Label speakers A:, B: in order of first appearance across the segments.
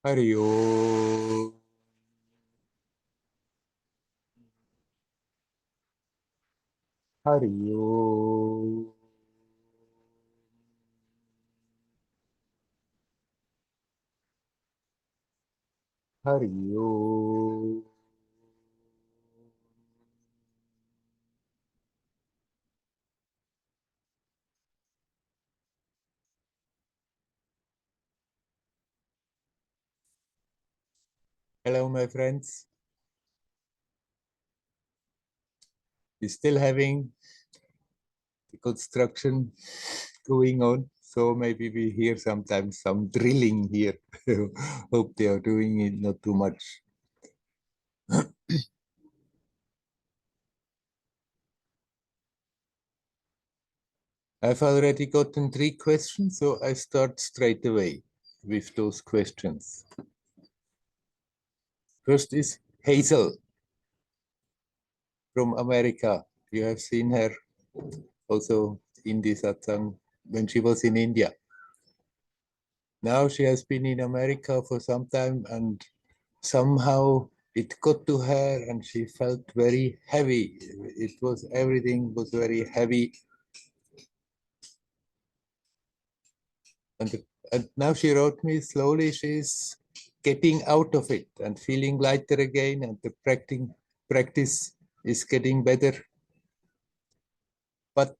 A: Hari Om. Hari Om. Hari Om. Hello, my friends. We're still having the construction going on, so maybe we hear sometimes some drilling here. Hope they are doing it not too much. I've already gotten 3 questions, so I start straight away with those questions. First is Hazel from America. You have seen her also in the Satsang when she was in India. Now she has been in America for some time, and somehow it got to her and she felt very heavy. Everything was very heavy. And now she wrote me, slowly she's getting out of it and feeling lighter again, and the practice is getting better. But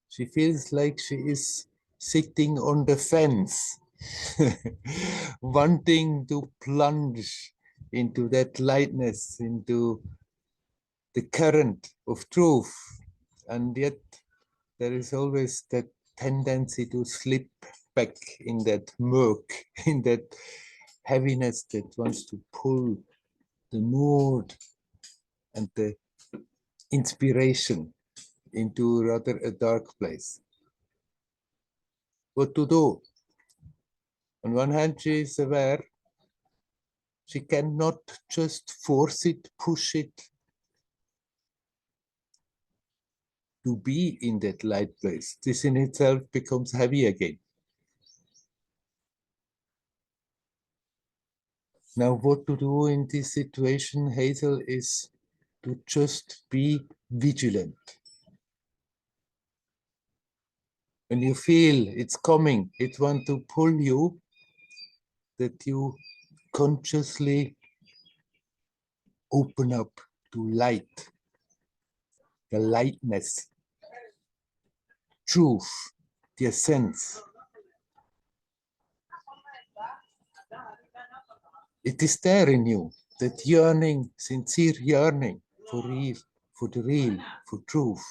A: she feels like she is sitting on the fence, wanting to plunge into that lightness, into the current of truth. And yet there is always that tendency to slip back in that murk, in that heaviness that wants to pull the mood and the inspiration into rather a dark place. What to do? On one hand, she is aware she cannot just force it, push it to be in that light place. This in itself becomes heavy again. Now, what to do in this situation, Hazel, is to just be vigilant. When you feel it's coming, it wants to pull you, that you consciously open up to light, the lightness, truth, the essence. It is there in you, that yearning, sincere yearning for real, for the real, for truth.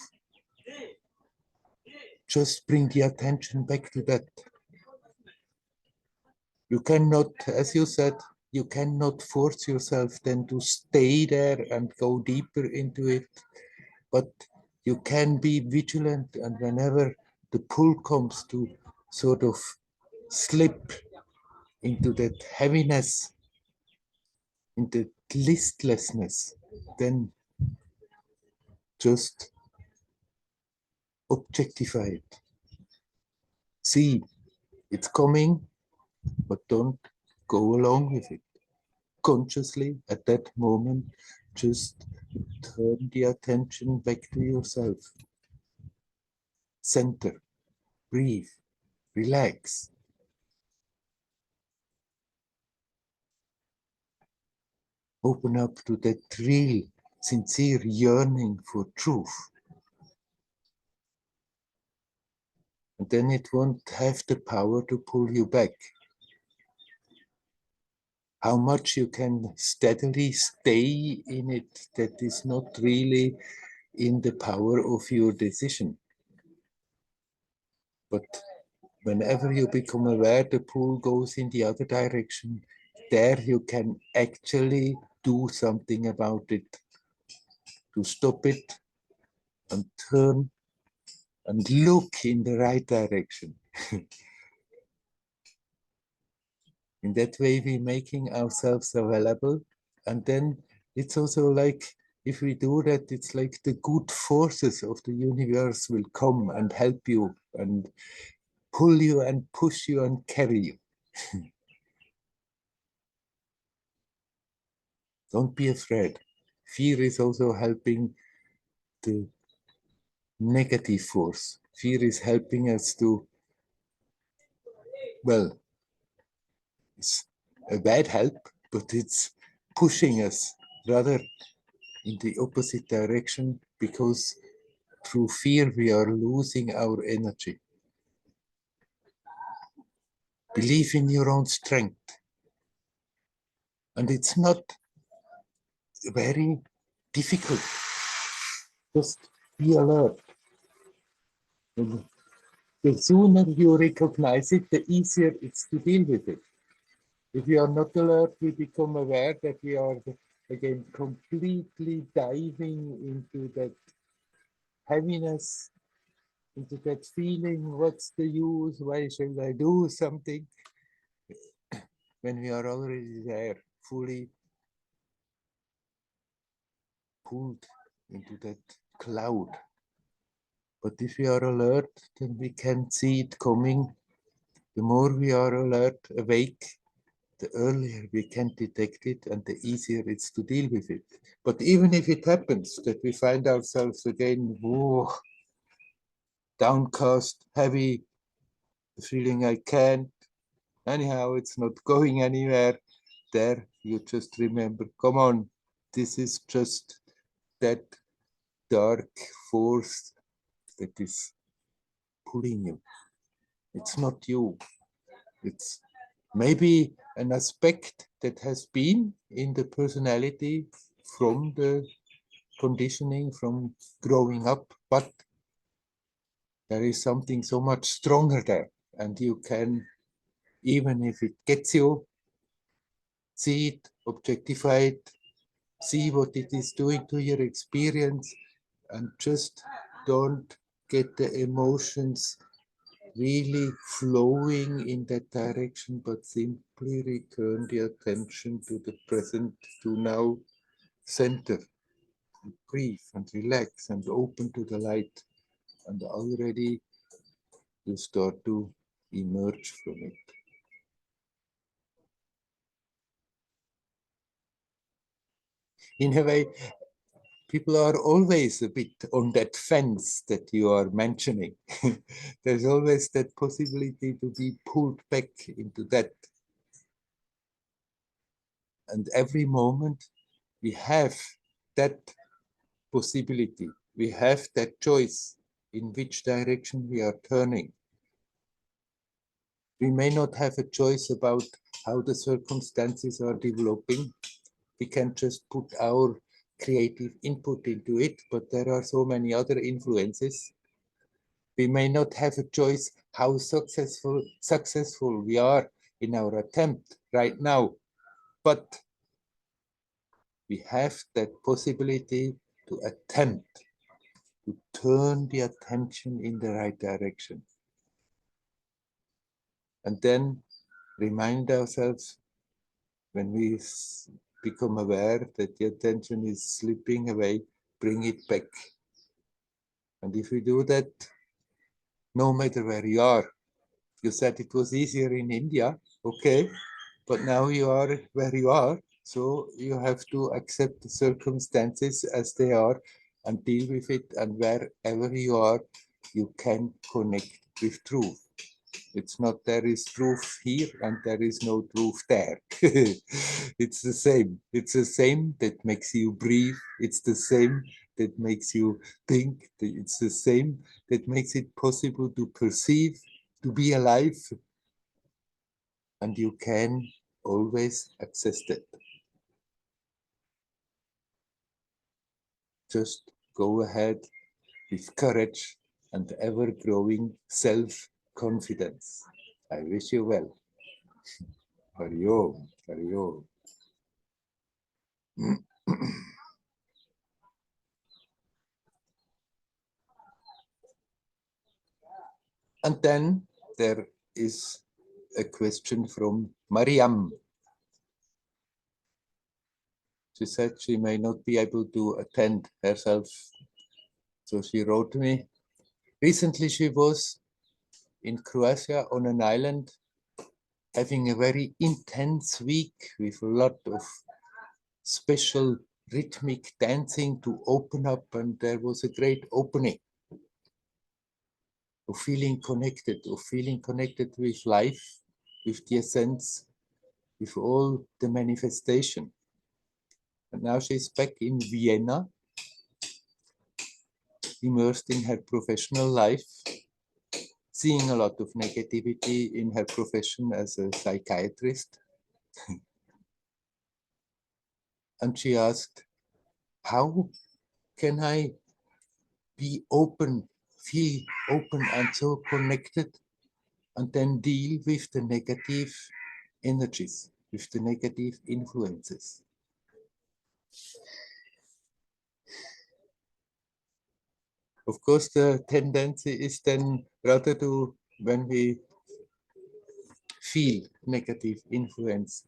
A: Just bring the attention back to that. You cannot, as you said, you cannot force yourself then to stay there and go deeper into it, but you can be vigilant, and whenever the pull comes to sort of slip into that heaviness, into listlessness, then just objectify it. See, it's coming, but don't go along with it. Consciously, at that moment, just turn the attention back to yourself. Center, breathe, relax. Open up to that real, sincere yearning for truth. And then it won't have the power to pull you back. How much you can steadily stay in it, that is not really in the power of your decision. But whenever you become aware the pull goes in the other direction, there you can actually do something about it, to stop it and turn and look in the right direction. In that way, we're making ourselves available. And then it's also like, if we do that, it's like the good forces of the universe will come and help you and pull you and push you and carry you. Don't be afraid. Fear is also helping the negative force. Fear is helping us to, well, it's a bad help, but it's pushing us rather in the opposite direction, because through fear we are losing our energy. Believe in your own strength. And it's not very difficult. Just be alert. And the sooner you recognize it, the easier it's to deal with it. If we are not alert, we become aware that we are, again, completely diving into that heaviness, into that feeling, what's the use, why should I do something? When we are already there, fully pulled into that cloud. But if we are alert, then we can see it coming. The more we are alert, awake, the earlier we can detect it and the easier it's to deal with it. But even if it happens that we find ourselves again, whoa, downcast, heavy, feeling I can't, anyhow, it's not going anywhere, there you just remember, come on, this is just that dark force that is pulling you. It's not you. It's maybe an aspect that has been in the personality from the conditioning, from growing up, but there is something so much stronger there. And you can, even if it gets you, see it, objectify it, see what it is doing to your experience, and just don't get the emotions really flowing in that direction, but simply return the attention to the present, to now center, and breathe and relax and open to the light, and already you start to emerge from it. In a way, people are always a bit on that fence that you are mentioning. There's always that possibility to be pulled back into that. And every moment we have that possibility, we have that choice in which direction we are turning. We may not have a choice about how the circumstances are developing. We can just put our creative input into it, but there are so many other influences. We may not have a choice how successful we are in our attempt right now, but we have that possibility to attempt to turn the attention in the right direction. And then remind ourselves, when we become aware that the attention is slipping away, bring it back. And if we do that, no matter where you are, you said it was easier in India, okay, but now you are where you are, so you have to accept the circumstances as they are and deal with it, and wherever you are, you can connect with truth. It's not there is truth here and there is no truth there. It's the same. It's the same that makes you breathe. It's the same that makes you think. It's the same that makes it possible to perceive, to be alive. And you can always access that. Just go ahead with courage and ever-growing self-confidence. I wish you well. Hari Om, Hari Om. And then there is a question from Mariam. She said she may not be able to attend herself. So she wrote me. Recently she was in Croatia on an island, having a very intense week with a lot of special rhythmic dancing to open up, and there was a great opening of feeling connected with life, with the essence, with all the manifestation. And now she's back in Vienna, immersed in her professional life, seeing a lot of negativity in her profession as a psychiatrist. And she asked, how can I be open, feel open and so connected, and then deal with the negative energies, with the negative influences? Of course, the tendency is then rather to, when we feel a negative influence,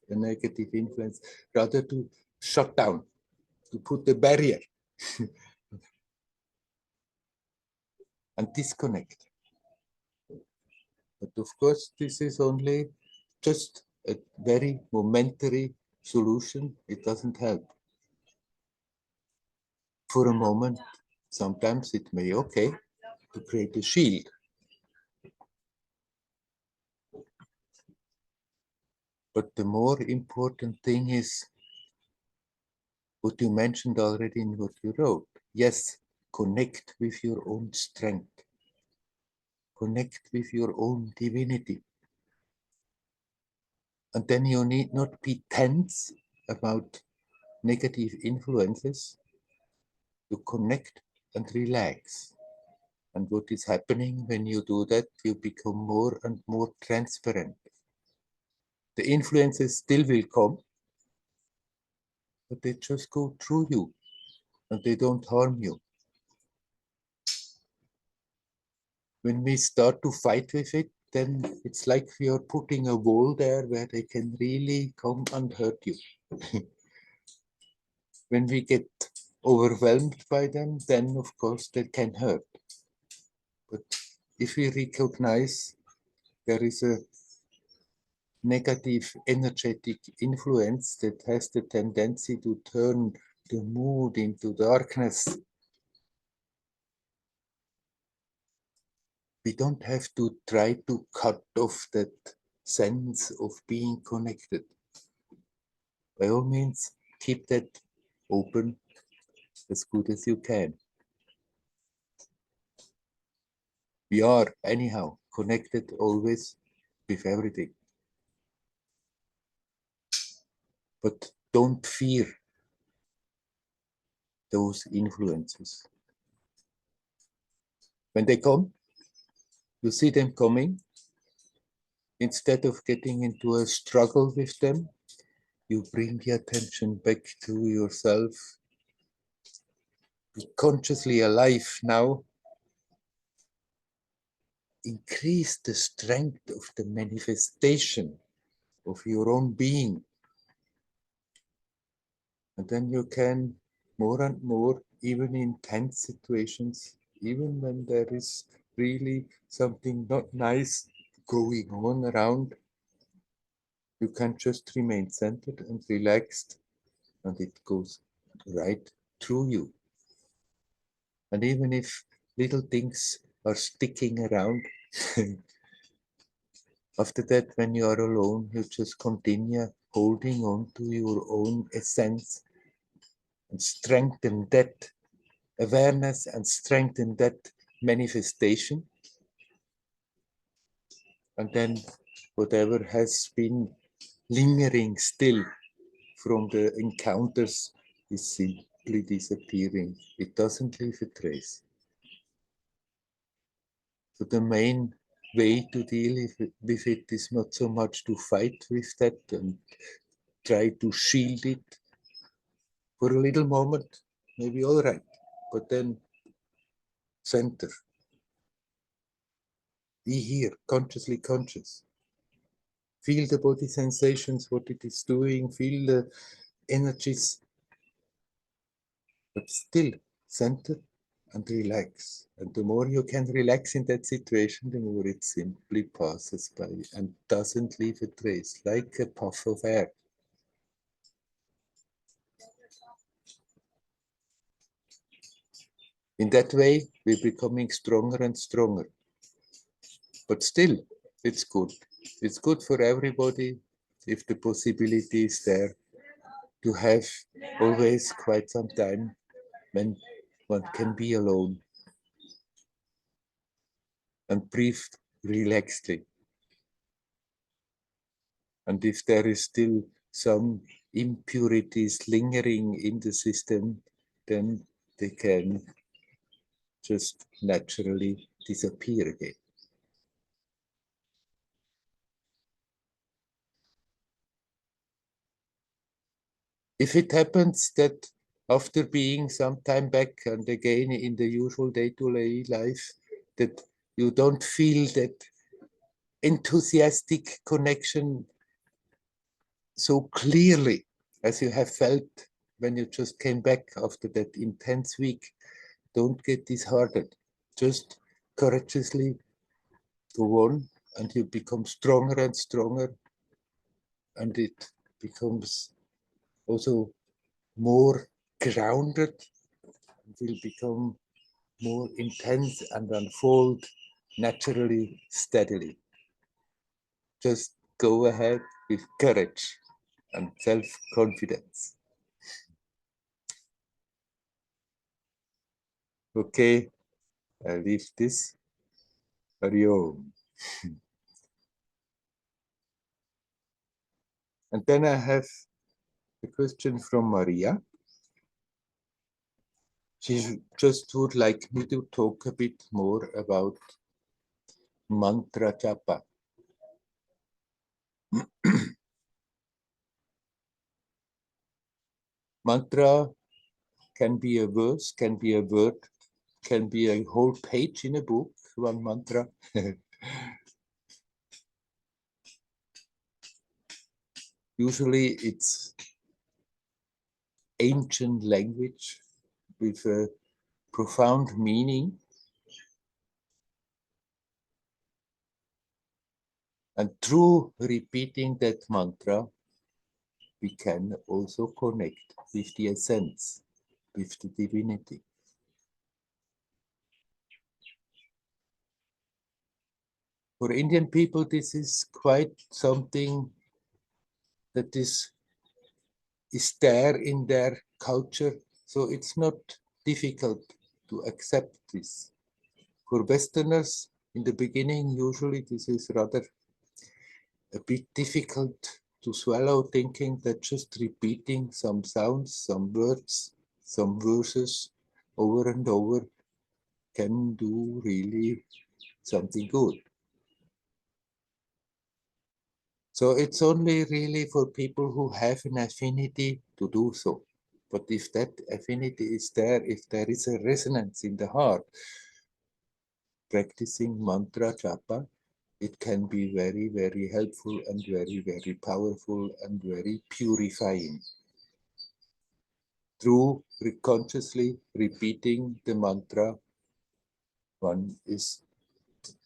A: rather to shut down, to put a barrier and disconnect. But of course, this is only just a very momentary solution. It doesn't help. For a moment, sometimes it may be okay to create a shield. But the more important thing is what you mentioned already in what you wrote. Yes, connect with your own strength. Connect with your own divinity. And then you need not be tense about negative influences. You connect and relax. And what is happening when you do that, you become more and more transparent. The influences still will come, but they just go through you and they don't harm you. When we start to fight with it, then it's like we are putting a wall there where they can really come and hurt you. When we get overwhelmed by them, then of course they can hurt. But if we recognize there is a negative energetic influence that has the tendency to turn the mood into darkness, we don't have to try to cut off that sense of being connected. By all means, keep that open as good as you can. We are, anyhow, connected always with everything. But don't fear those influences. When they come, you see them coming. Instead of getting into a struggle with them, you bring the attention back to yourself. Be consciously alive now. Increase the strength of the manifestation of your own being. And then you can more and more, even in tense situations, even when there is really something not nice going on around, you can just remain centered and relaxed, and it goes right through you. And even if little things are sticking around, after that, when you are alone, you just continue holding on to your own essence and strengthen that awareness and strengthen that manifestation. And then whatever has been lingering still from the encounters is simply disappearing. It doesn't leave a trace. So the main way to deal with it is not so much to fight with that and try to shield it for a little moment, maybe all right, but then center. Be here, consciously conscious. Feel the body sensations, what it is doing, feel the energies, but still center and relax. And the more you can relax in that situation, the more it simply passes by and doesn't leave a trace, like a puff of air. In that way, we're becoming stronger and stronger. But still, it's good. It's good for everybody if the possibility is there to have always quite some time when one can be alone and breathe relaxedly. And if there is still some impurities lingering in the system, then they can just naturally disappear again. If it happens that after being some time back and again in the usual day-to-day life, that you don't feel that enthusiastic connection so clearly as you have felt when you just came back after that intense week, don't get disheartened. Just courageously go on and you become stronger and stronger, and it becomes also more grounded, will become more intense and unfold naturally, steadily. Just go ahead with courage and self-confidence. Okay, I leave this. Hariom. And then I have a question from Maria. She just would like me to talk a bit more about mantra japa. Mantra can be a verse, can be a word, can be a whole page in a book, one mantra. Usually it's ancient language with a profound meaning. And through repeating that mantra, we can also connect with the essence, with the divinity. For Indian people, this is quite something that is there in their culture, so it's not difficult to accept this. For Westerners, in the beginning, usually this is rather a bit difficult to swallow, thinking that just repeating some sounds, some words, some verses over and over can do really something good. So it's only really for people who have an affinity to do so. But if that affinity is there, if there is a resonance in the heart, practicing mantra japa, it can be very, very helpful and very, very powerful and very purifying. Through consciously repeating the mantra, one is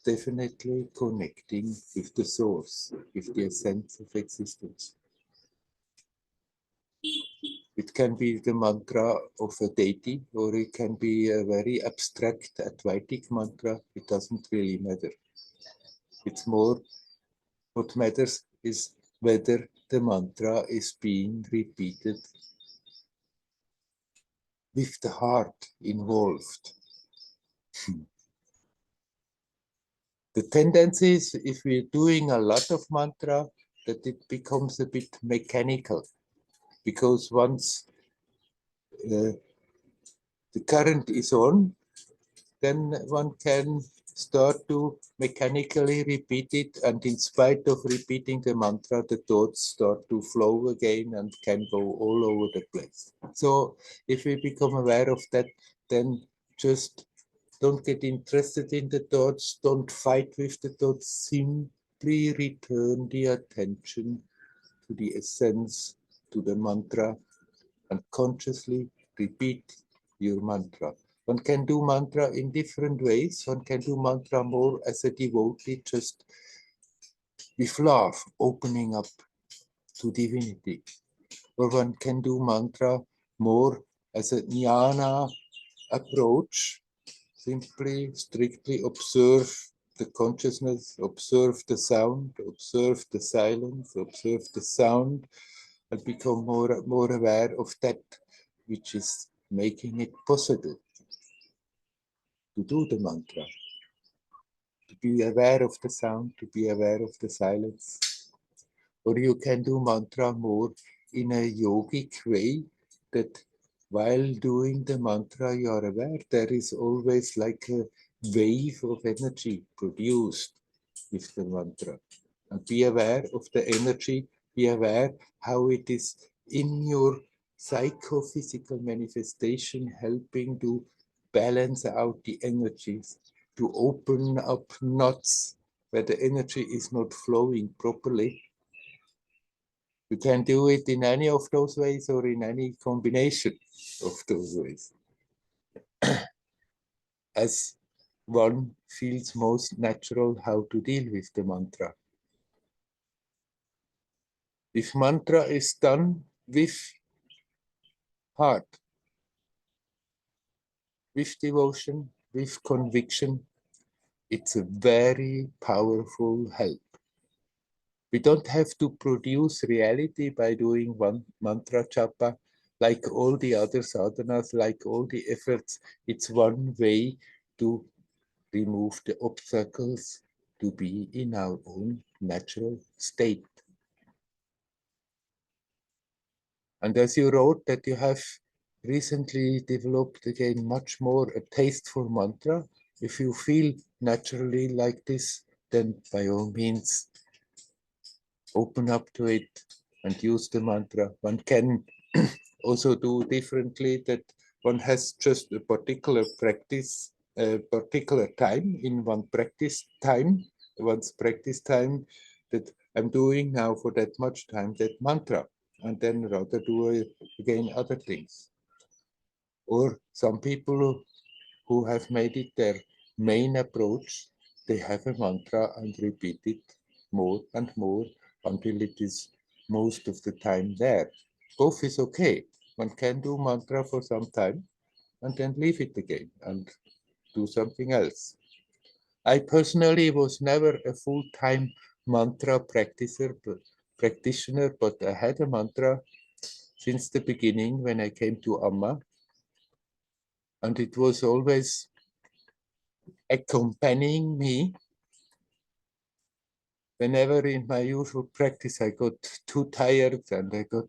A: definitely connecting with the source, with the essence of existence. It can be the mantra of a deity, or it can be a very abstract Advaitic mantra. It doesn't really matter. It's more, what matters is whether the mantra is being repeated with the heart involved. The tendency is, if we're doing a lot of mantra, that it becomes a bit mechanical, because once the current is on, then one can start to mechanically repeat it, and in spite of repeating the mantra, the thoughts start to flow again and can go all over the place. So if we become aware of that, then just don't get interested in the thoughts, don't fight with the thoughts, simply return the attention to the essence, to the mantra, and consciously repeat your mantra. One can do mantra in different ways. One can do mantra more as a devotee, just with love, opening up to divinity. Or one can do mantra more as a jnana, approach. Simply, strictly observe the consciousness, observe the sound, observe the silence, observe the sound, and become more aware of that which is making it possible to do the mantra, to be aware of the sound, to be aware of the silence. Or you can do mantra more in a yogic way, that while doing the mantra you are aware there is always like a wave of energy produced with the mantra. And be aware of the energy, be aware how it is in your psychophysical manifestation helping to balance out the energies, to open up knots where the energy is not flowing properly. You can do it in any of those ways or in any combination of those ways, as one feels most natural how to deal with the mantra. If mantra is done with heart, with devotion, with conviction, it's a very powerful help. We don't have to produce reality by doing one mantra japa, like all the other sadhanas, like all the efforts. It's one way to remove the obstacles to be in our own natural state. And as you wrote that you have recently developed again much more a taste for mantra, if you feel naturally like this, then by all means open up to it and use the mantra. One can also do differently, that one has just a particular practice, a particular time in one's practice time that I'm doing now for that much time, that mantra, and then rather do again other things. Or some people who have made it their main approach, they have a mantra and repeat it more and more until it is most of the time there. Both is okay. One can do mantra for some time and then leave it again and do something else. I personally was never a full-time mantra practitioner, but I had a mantra since the beginning when I came to Amma, and it was always accompanying me whenever in my usual practice I got too tired and I got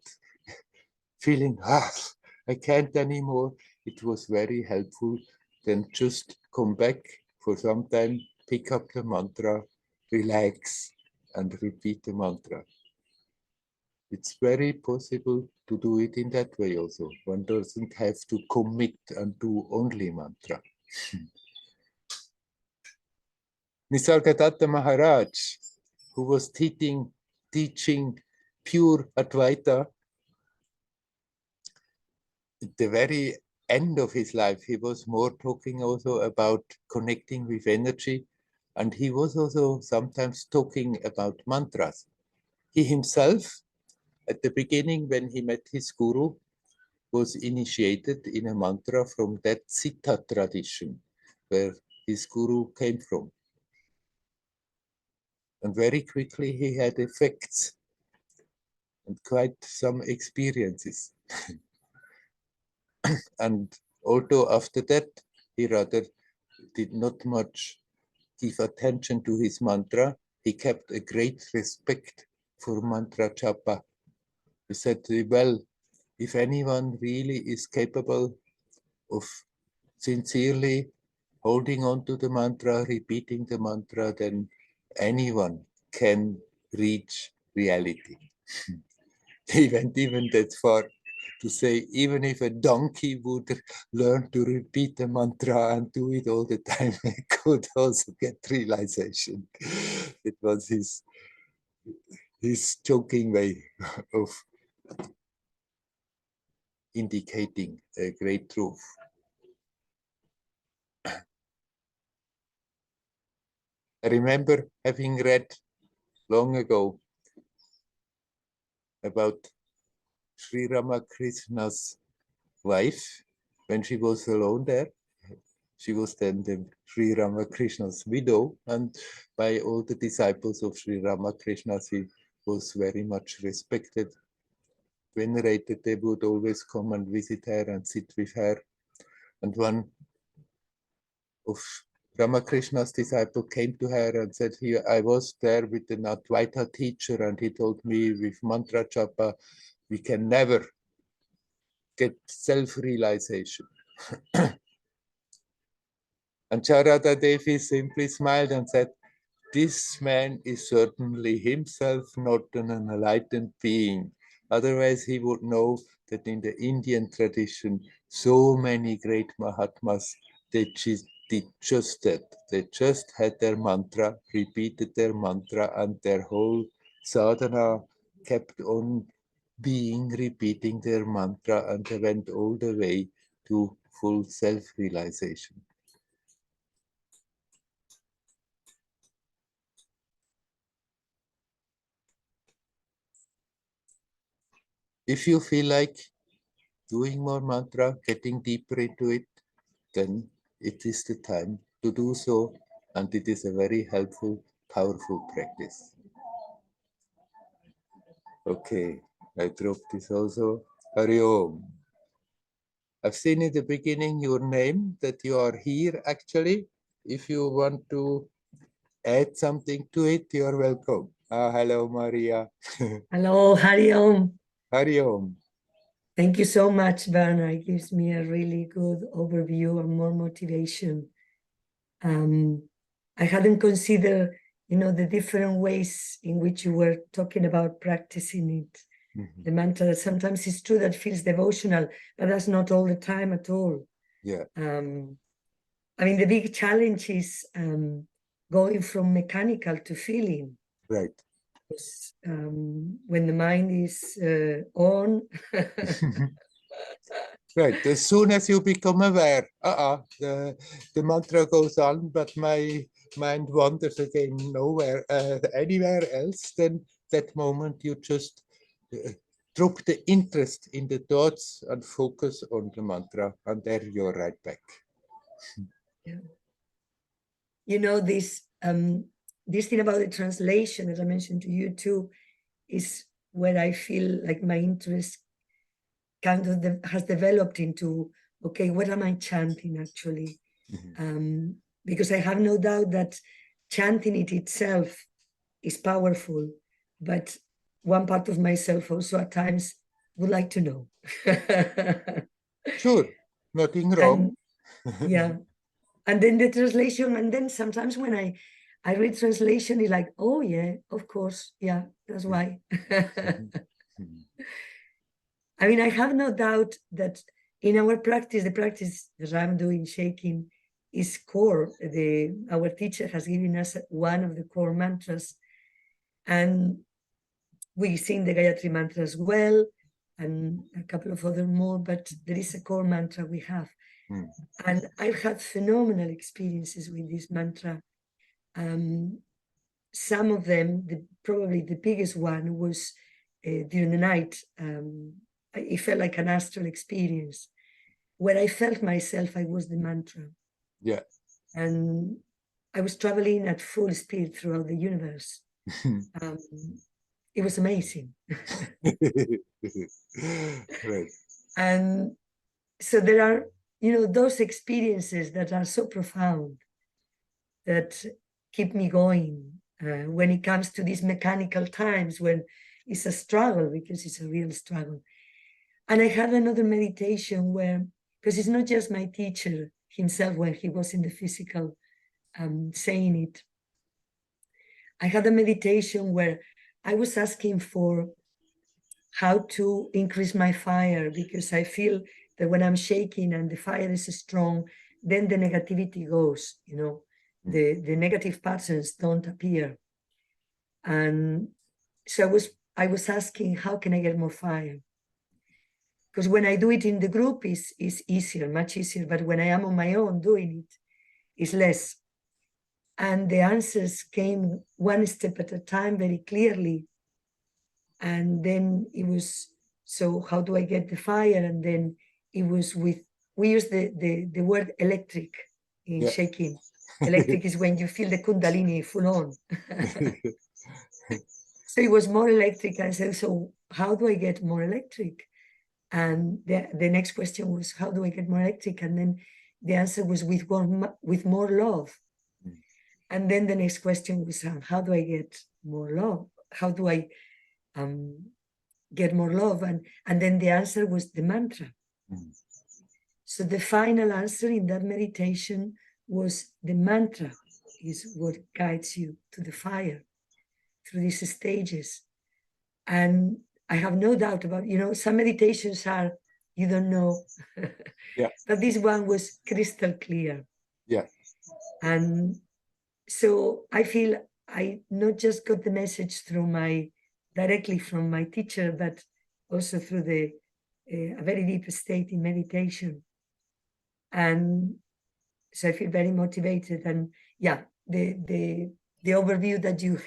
A: feeling, I can't anymore. It was very helpful. Then just come back for some time, pick up the mantra, relax, and repeat the mantra. It's very possible to do it in that way also. One doesn't have to commit and do only mantra. Nisargadatta Maharaj, who was teaching pure Advaita, at the very end of his life, he was more talking also about connecting with energy, and he was also sometimes talking about mantras. He himself, at the beginning, when he met his guru, was initiated in a mantra from that Siddha tradition, where his guru came from. And very quickly he had effects and quite some experiences. And although after that, he rather did not much give attention to his mantra, he kept a great respect for mantra japa. He said, well, if anyone really is capable of sincerely holding on to the mantra, repeating the mantra, then anyone can reach reality. He went even that far to say, even if a donkey would learn to repeat the mantra and do it all the time, he could also get realization. It was his joking way of indicating a great truth. I remember having read long ago about Sri Ramakrishna's wife, when she was alone there. She was then the Sri Ramakrishna's widow, and by all the disciples of Sri Ramakrishna, she was very much respected, venerated. They would always come and visit her and sit with her. And one of Ramakrishna's disciple came to her and said, "Here, I was there with the Advaita teacher, and he told me with mantra japa, we can never get self-realization." And Charada Devi simply smiled and said, "This man is certainly himself not an enlightened being. Otherwise, he would know that in the Indian tradition, so many great Mahatmas, they did just that. They just had their mantra, repeated their mantra, and their whole sadhana kept on being repeating their mantra, and they went all the way to full self-realization." If you feel like doing more mantra, getting deeper into it, then it is the time to do so, and it is a very helpful, powerful practice. Okay, I dropped this also. Hari Om. I've seen in the beginning your name that you are here actually. If you want to add something to it, you are welcome. Hello, Maria.
B: Hello, Hari Om.
A: Hari Om.
B: Thank you so much, Werner. It gives me a really good overview and more motivation. I hadn't considered, the different ways in which you were talking about practicing it. Mm-hmm. The mantra, sometimes it's true that feels devotional, but that's not all the time at all.
A: Yeah.
B: I mean, the big challenge is going from mechanical to feeling.
A: Right.
B: Because, when the mind is on,
A: right. As soon as you become aware, the mantra goes on, but my mind wanders again nowhere, anywhere else. Then that moment you just drop the interest in the thoughts and focus on the mantra, and there you're right back.
B: Yeah. This thing about the translation, as I mentioned to you too, is where I feel like my interest kind of has developed into, okay, what am I chanting actually? Mm-hmm. Because I have no doubt that chanting it itself is powerful, but one part of myself also at times would like to know.
A: Sure, nothing wrong.
B: And, yeah. And then the translation, and then sometimes when I read translation, it's like, oh yeah, of course, yeah, that's why. I mean, I have no doubt that in our practice, the practice that I'm doing, shaking, is core. Our teacher has given us one of the core mantras, and we sing the Gayatri mantra as well, and a couple of other more, but there is a core mantra we have. And I've had phenomenal experiences with this mantra. Some of them, probably the biggest one was during the night. It felt like an astral experience where I felt myself, I was the mantra.
A: Yeah.
B: And I was traveling at full speed throughout the universe. It was amazing.
A: Right.
B: And so there are, those experiences that are so profound that keep me going when it comes to these mechanical times when it's a struggle, because it's a real struggle. And I had another meditation where, because it's not just my teacher himself when he was in the physical saying it, I had a meditation where I was asking for how to increase my fire, because I feel that when I'm shaking and the fire is strong, then the negativity goes, the negative patterns don't appear. And so I was asking, how can I get more fire? Because when I do it in the group, it's easier, much easier. But when I am on my own doing it, it's less. And the answers came one step at a time, very clearly. And then it was, so how do I get the fire? And then it was with we use the word electric in
A: Yeah.
B: shaking. Electric is when you feel the kundalini full on. So it was more electric. I said, so how do I get more electric? And the next question was, how do I get more electric? And then the answer was with more love.
A: Mm.
B: And then the next question was, how do I get more love? How do I get more love? And then the answer was the mantra.
A: Mm.
B: So the final answer in that meditation was the mantra is what guides you to the fire through these stages. And I have no doubt about, some meditations are, you don't know.
A: Yeah.
B: But this one was crystal clear.
A: Yeah.
B: And so I feel I not just got the message directly from my teacher, but also through a very deep state in meditation. And so I feel very motivated. And yeah, the overview that you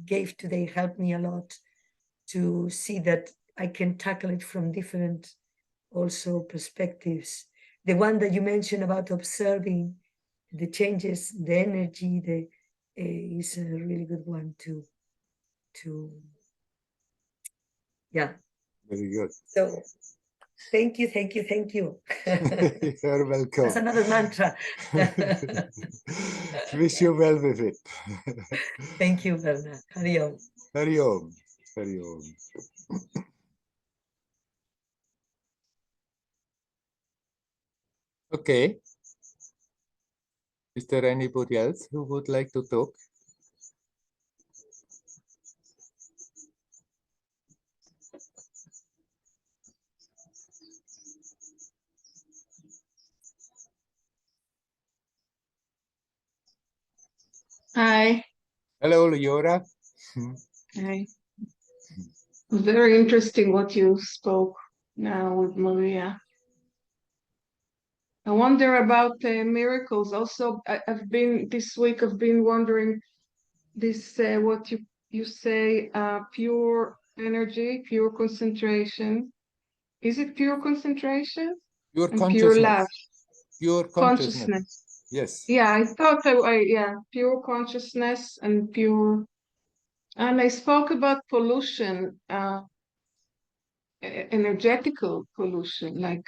B: gave today helped me a lot to see that I can tackle it from different also perspectives. The one that you mentioned about observing the changes, the energy, is a really good one yeah.
A: Very good.
B: So thank you.
A: You're welcome.
B: That's another mantra.
A: Wish you well with it.
B: Thank you, Werner. Hari Om.
A: Hari Om. Hari Om. Okay. Is there anybody else who would like to talk?
C: Hi.
A: Hello, Leora.
C: Hi. Very interesting what you spoke now with Maria. I wonder about miracles. Also, I've been this week. I've been wondering this what you say pure energy, pure concentration. Is it pure concentration
A: Pure
C: and pure
A: consciousness.
C: love?
A: Pure consciousness. Yes.
C: Yeah, I thought yeah, pure consciousness and pure. And I spoke about pollution. Energetical pollution, like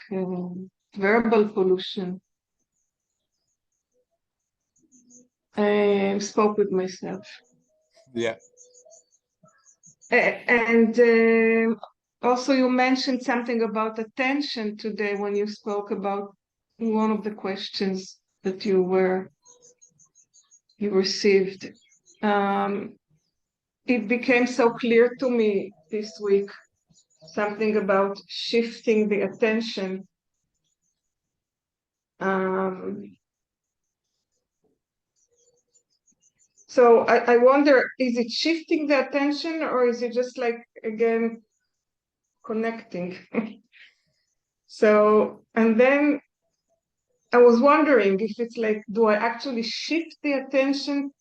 C: verbal pollution. I spoke with myself.
A: Yeah.
C: And also you mentioned something about attention today when you spoke about one of the questions that you received. It became so clear to me this week, something about shifting the attention. So I wonder, is it shifting the attention or is it just like, again, connecting? So, and then I was wondering if it's like, do I actually shift the attention?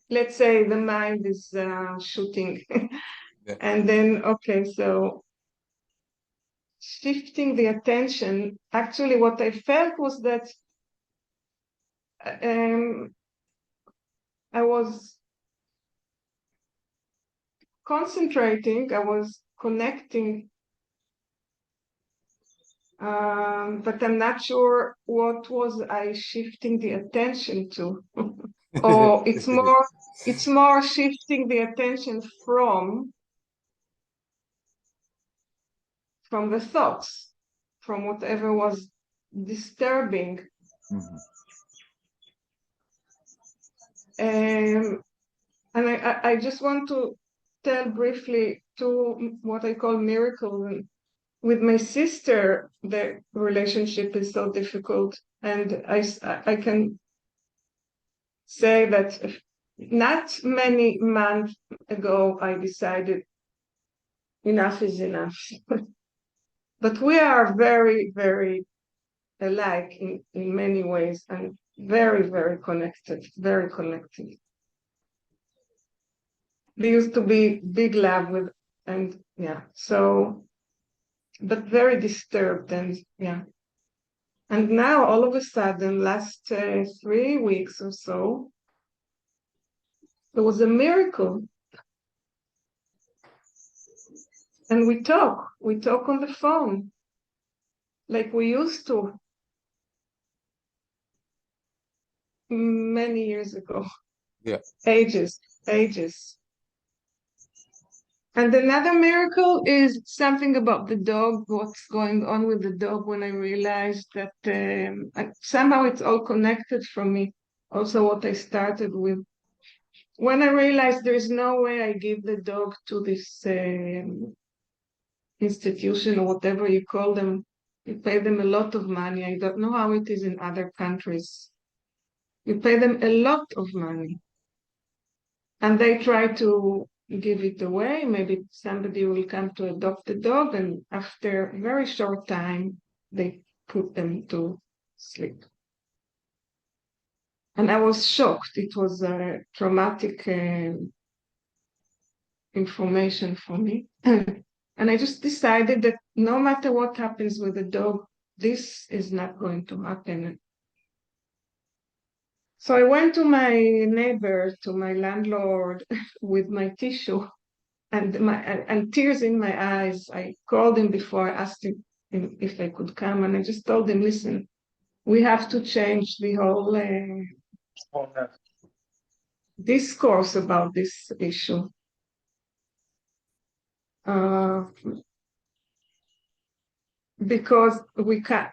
C: Let's say the mind is shooting.
A: Yeah.
C: And then, okay, so shifting the attention, actually what I felt was that I was concentrating, I was connecting, but I'm not sure what was I shifting the attention to. Or it's more shifting the attention from the thoughts, from whatever was disturbing.
A: Mhm.
C: And I just want to tell briefly to what I call miracles. With my sister, the relationship is so difficult, and I can say that not many months ago I decided enough is enough. But we are very, very alike in many ways and very, very connected, very connected. There used to be big love with, and yeah, so, but very disturbed and yeah. And now, all of a sudden, last 3 weeks or so, there was a miracle. And we talk on the phone like we used to many years ago.
A: Yeah.
C: Ages. And another miracle is something about the dog, what's going on with the dog, when I realized that somehow it's all connected from me. Also what I started with. When I realized there is no way I give the dog to this institution or whatever you call them, you pay them a lot of money. I don't know how it is in other countries. You pay them a lot of money. And they try to give it away. Maybe somebody will come to adopt the dog, and after a very short time, they put them to sleep. And I was shocked. It was a traumatic information for me. And I just decided that no matter what happens with the dog, this is not going to happen. So I went to my neighbor, to my landlord, with my tissue and tears in my eyes. I called him before, I asked him if I could come, and I just told him, listen, we have to change the whole discourse about this issue. Because we can't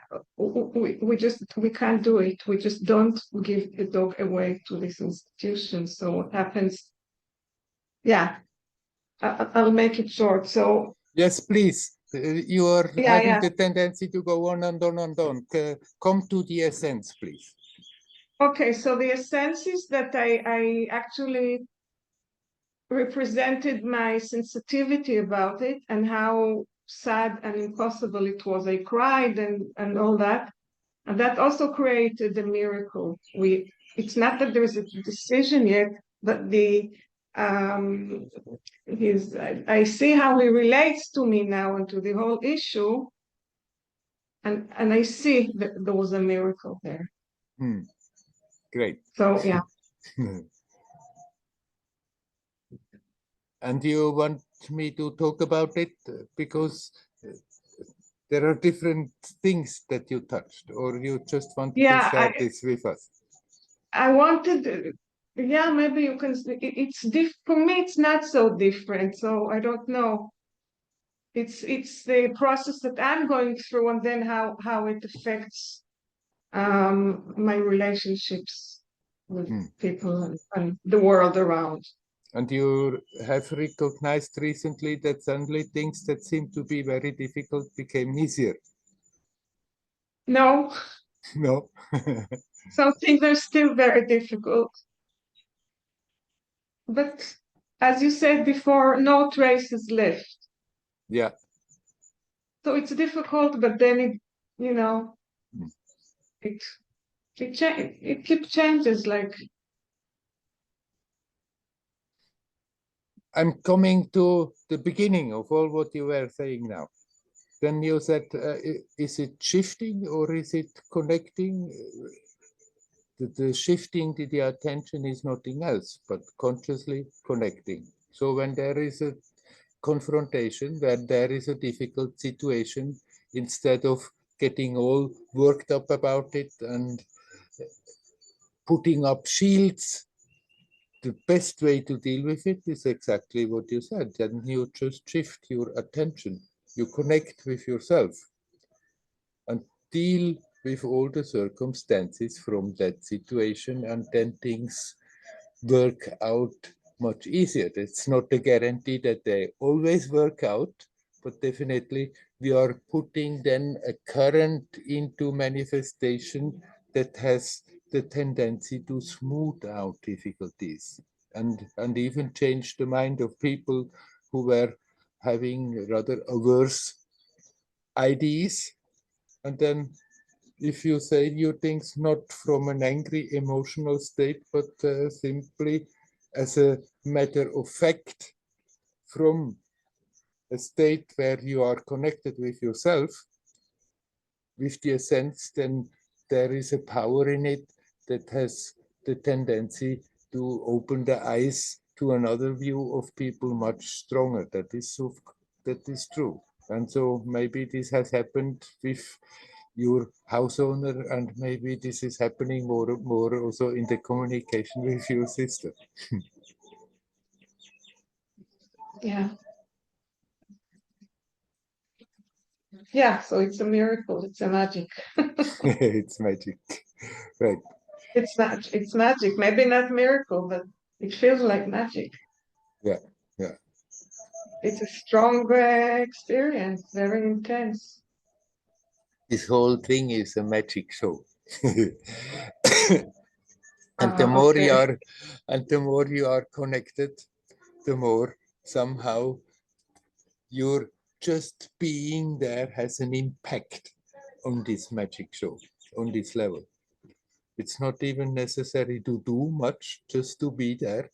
C: do it. We just don't give the dog away to this institution. So what happens? Yeah, I'll make it short. So
A: yes, please. You are having
C: yeah.
A: the tendency to go on and on and on. Come to the essence, please.
C: Okay, so the essence is that I actually represented my sensitivity about it and how sad and impossible it was. I cried and all that. And that also created a miracle. It's not that there's a decision yet, but I see how he relates to me now and to the whole issue. And I see that there was a miracle there.
A: Great.
C: So yeah.
A: And you want me to talk about it because there are different things that you touched, or you just wanted to share this with us?
C: I wanted, yeah, maybe you can, for me, it's not so different. So I don't know. It's the process that I'm going through, and then how it affects my relationships with people and the world around.
A: And you have recognized recently that suddenly things that seem to be very difficult became easier.
C: No.
A: No.
C: Some things are still very difficult. But as you said before, no traces left.
A: Yeah.
C: So it's difficult, but then it keeps changes. Like,
A: I'm coming to the beginning of all what you were saying now. Then you said, is it shifting or is it connecting? The shifting to the attention is nothing else but consciously connecting. So when there is a confrontation, when there is a difficult situation, instead of getting all worked up about it and putting up shields, the best way to deal with it is exactly what you said. Then you just shift your attention. You connect with yourself and deal with all the circumstances from that situation, and then things work out much easier. It's not a guarantee that they always work out, but definitely we are putting then a current into manifestation that has the tendency to smooth out difficulties and even change the mind of people who were having rather averse ideas. And then if you say new things not from an angry emotional state, but simply as a matter of fact, from a state where you are connected with yourself, with the essence, then there is a power in it that has the tendency to open the eyes to another view of people much stronger. That is true. And so maybe this has happened with your house owner, and maybe this is happening more also in the communication with your sister.
C: Yeah. Yeah, so it's a miracle, it's a magic.
A: It's magic, right?
C: It's magic, maybe not miracle, but it feels like magic.
A: Yeah, yeah.
C: It's a strong experience, very intense.
A: This whole thing is a magic show. And the more you
C: Okay.
A: are, and the more you are connected, the more somehow your just being there has an impact on this magic show, on this level. It's not even necessary to do much, just to be there.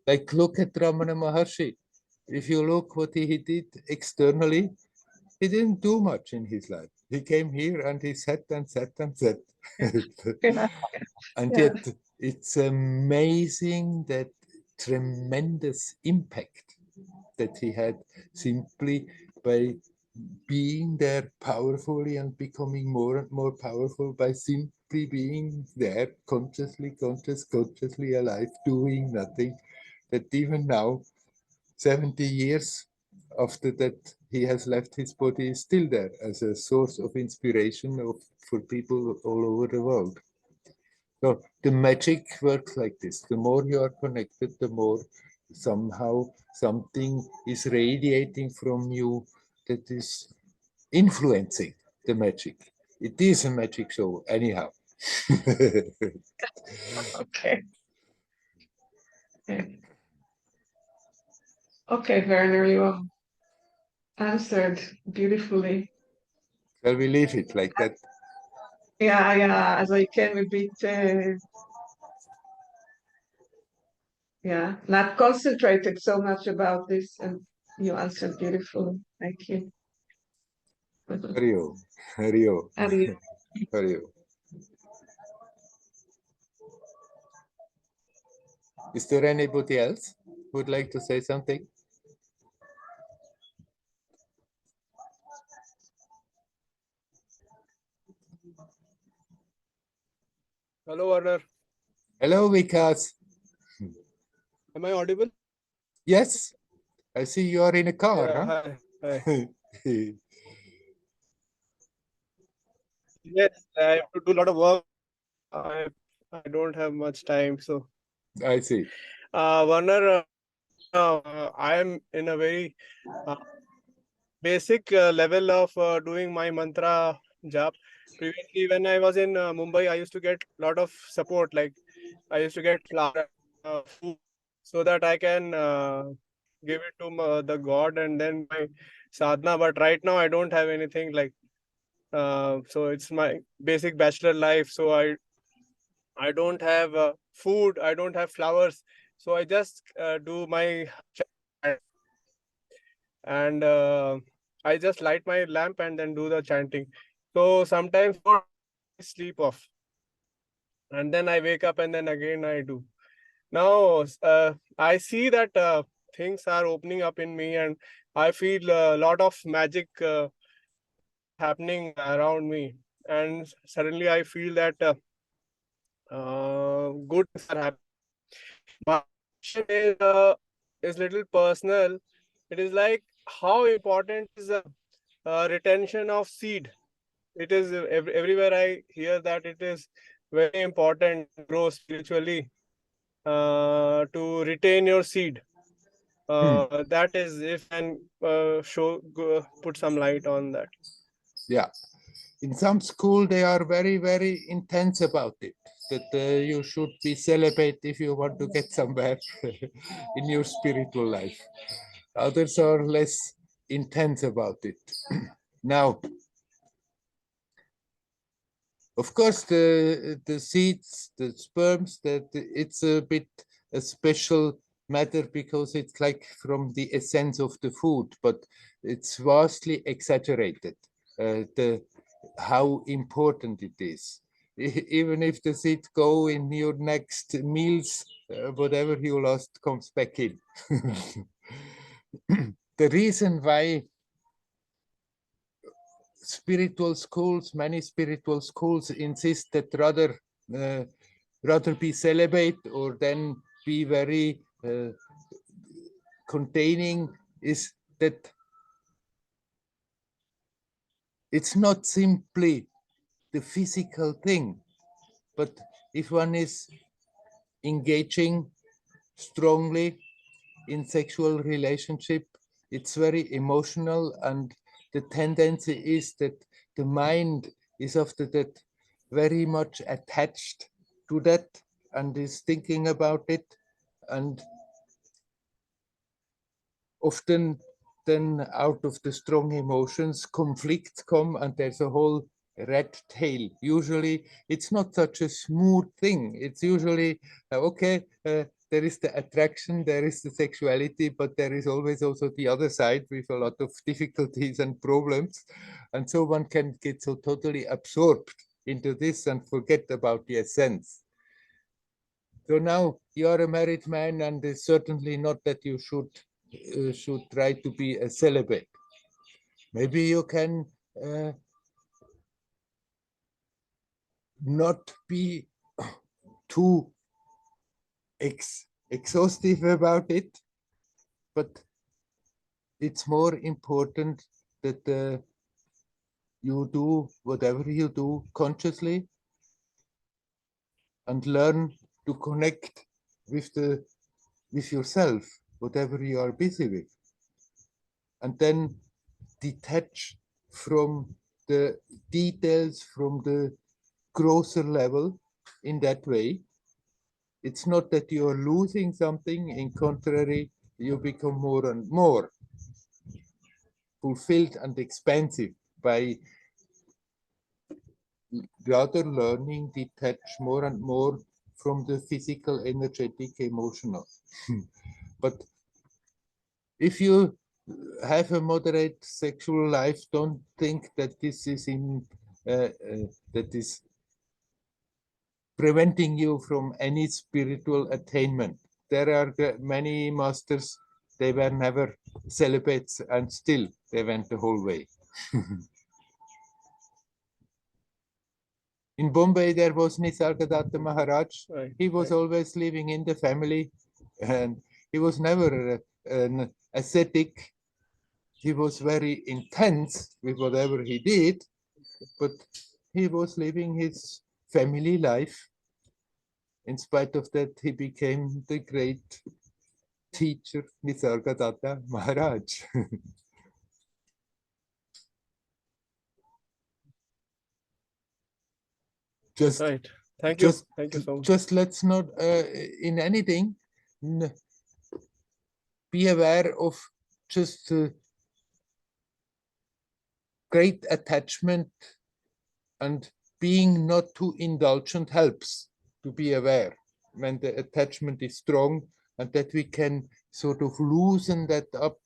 A: Like look at Ramana Maharshi. If you look what he did externally, he didn't do much in his life. He came here and he sat and sat and sat.
C: Yeah.
A: And
C: Yeah.
A: yet it's amazing that tremendous impact that he had simply by being there powerfully and becoming more and more powerful by simply being there consciously alive, doing nothing. That even now, 70 years after that he has left his body, is still there as a source of inspiration for people all over the world. So the magic works like this. The more you are connected, the more somehow something is radiating from you that is influencing the magic. It is a magic show, anyhow.
C: Okay. Okay. Okay, Werner, you have answered beautifully.
A: Shall we leave it like that?
C: Yeah, as I can a bit, yeah, not concentrated so much about this, and you answered beautifully. Thank you.
A: Hario, Hario,
C: And you,
A: Hario. Is there anybody else who would like to say something?
D: Hello, Werner.
A: Hello, Vikas.
D: Am I audible?
A: Yes, I see you are in a car,
D: Yeah,
A: huh?
D: hi. Hi. Yes, I have to do a lot of work. I I don't have much time. So,
A: I see.
D: Werner, I am in a very uh, basic level of doing my mantra jap. Previously, when I was in Mumbai, I used to get a lot of support. Like I used to get flour, food, so that I can give it to the God and then my sadhana. But right now, I don't have anything like. So it's my basic bachelor life. So I don't have food. I don't have flowers. So I just do my and I just light my lamp and then do the chanting. So sometimes I sleep off, and then I wake up and then again I do. Now I see that things are opening up in me, and I feel a lot of magic happening around me, and suddenly I feel that good things are happening. My question is little personal. It is like how important is retention of seed. It is everywhere I hear that it is very important to grow spiritually, to retain your seed. That is, if and put some light on that.
A: Yeah. In some school, they are very, very intense about it, that you should be celibate if you want to get somewhere in your spiritual life. Others are less intense about it. Now, of course, the seeds, the sperms, that it's a bit a special matter because it's like from the essence of the food, but it's vastly exaggerated. how important it is. Even if the seed go in your next meals, whatever you lost comes back in. The reason why many spiritual schools insist that rather be celibate or then be very containing is that it's not simply the physical thing, but if one is engaging strongly in sexual relationship, it's very emotional, and the tendency is that the mind is often that very much attached to that and is thinking about it, and often then out of the strong emotions conflicts come and there's a whole red tail. Usually it's not such a smooth thing. It's usually okay, there is the attraction, there is the sexuality, but there is always also the other side with a lot of difficulties and problems, and so one can get so totally absorbed into this and forget about the essence. So now you are a married man, and it's certainly not that you should try to be a celibate. Maybe you can not be too exhaustive about it, but it's more important that you do whatever you do consciously and learn to connect with yourself, whatever you are busy with, and then detach from the details, from the grosser level in that way. It's not that you are losing something, in contrary, you become more and more fulfilled and expansive by rather learning detach more and more from the physical, energetic, emotional. But if you have a moderate sexual life, don't think that this is that is preventing you from any spiritual attainment. There are many masters, they were never celibates and still they went the whole way. In Bombay, there was Nisargadatta Maharaj.
D: Right,
A: He was
D: right.
A: always living in the family, and he was never an ascetic. He was very intense with whatever he did, but he was living his family life. In spite of that, he became the great teacher Nisargadatta Maharaj. just,
D: Right. Thank you.
A: just,
D: Thank you so much.
A: just let's not in anything be aware of just great attachment, and being not too indulgent helps to be aware when the attachment is strong, and that we can sort of loosen that up,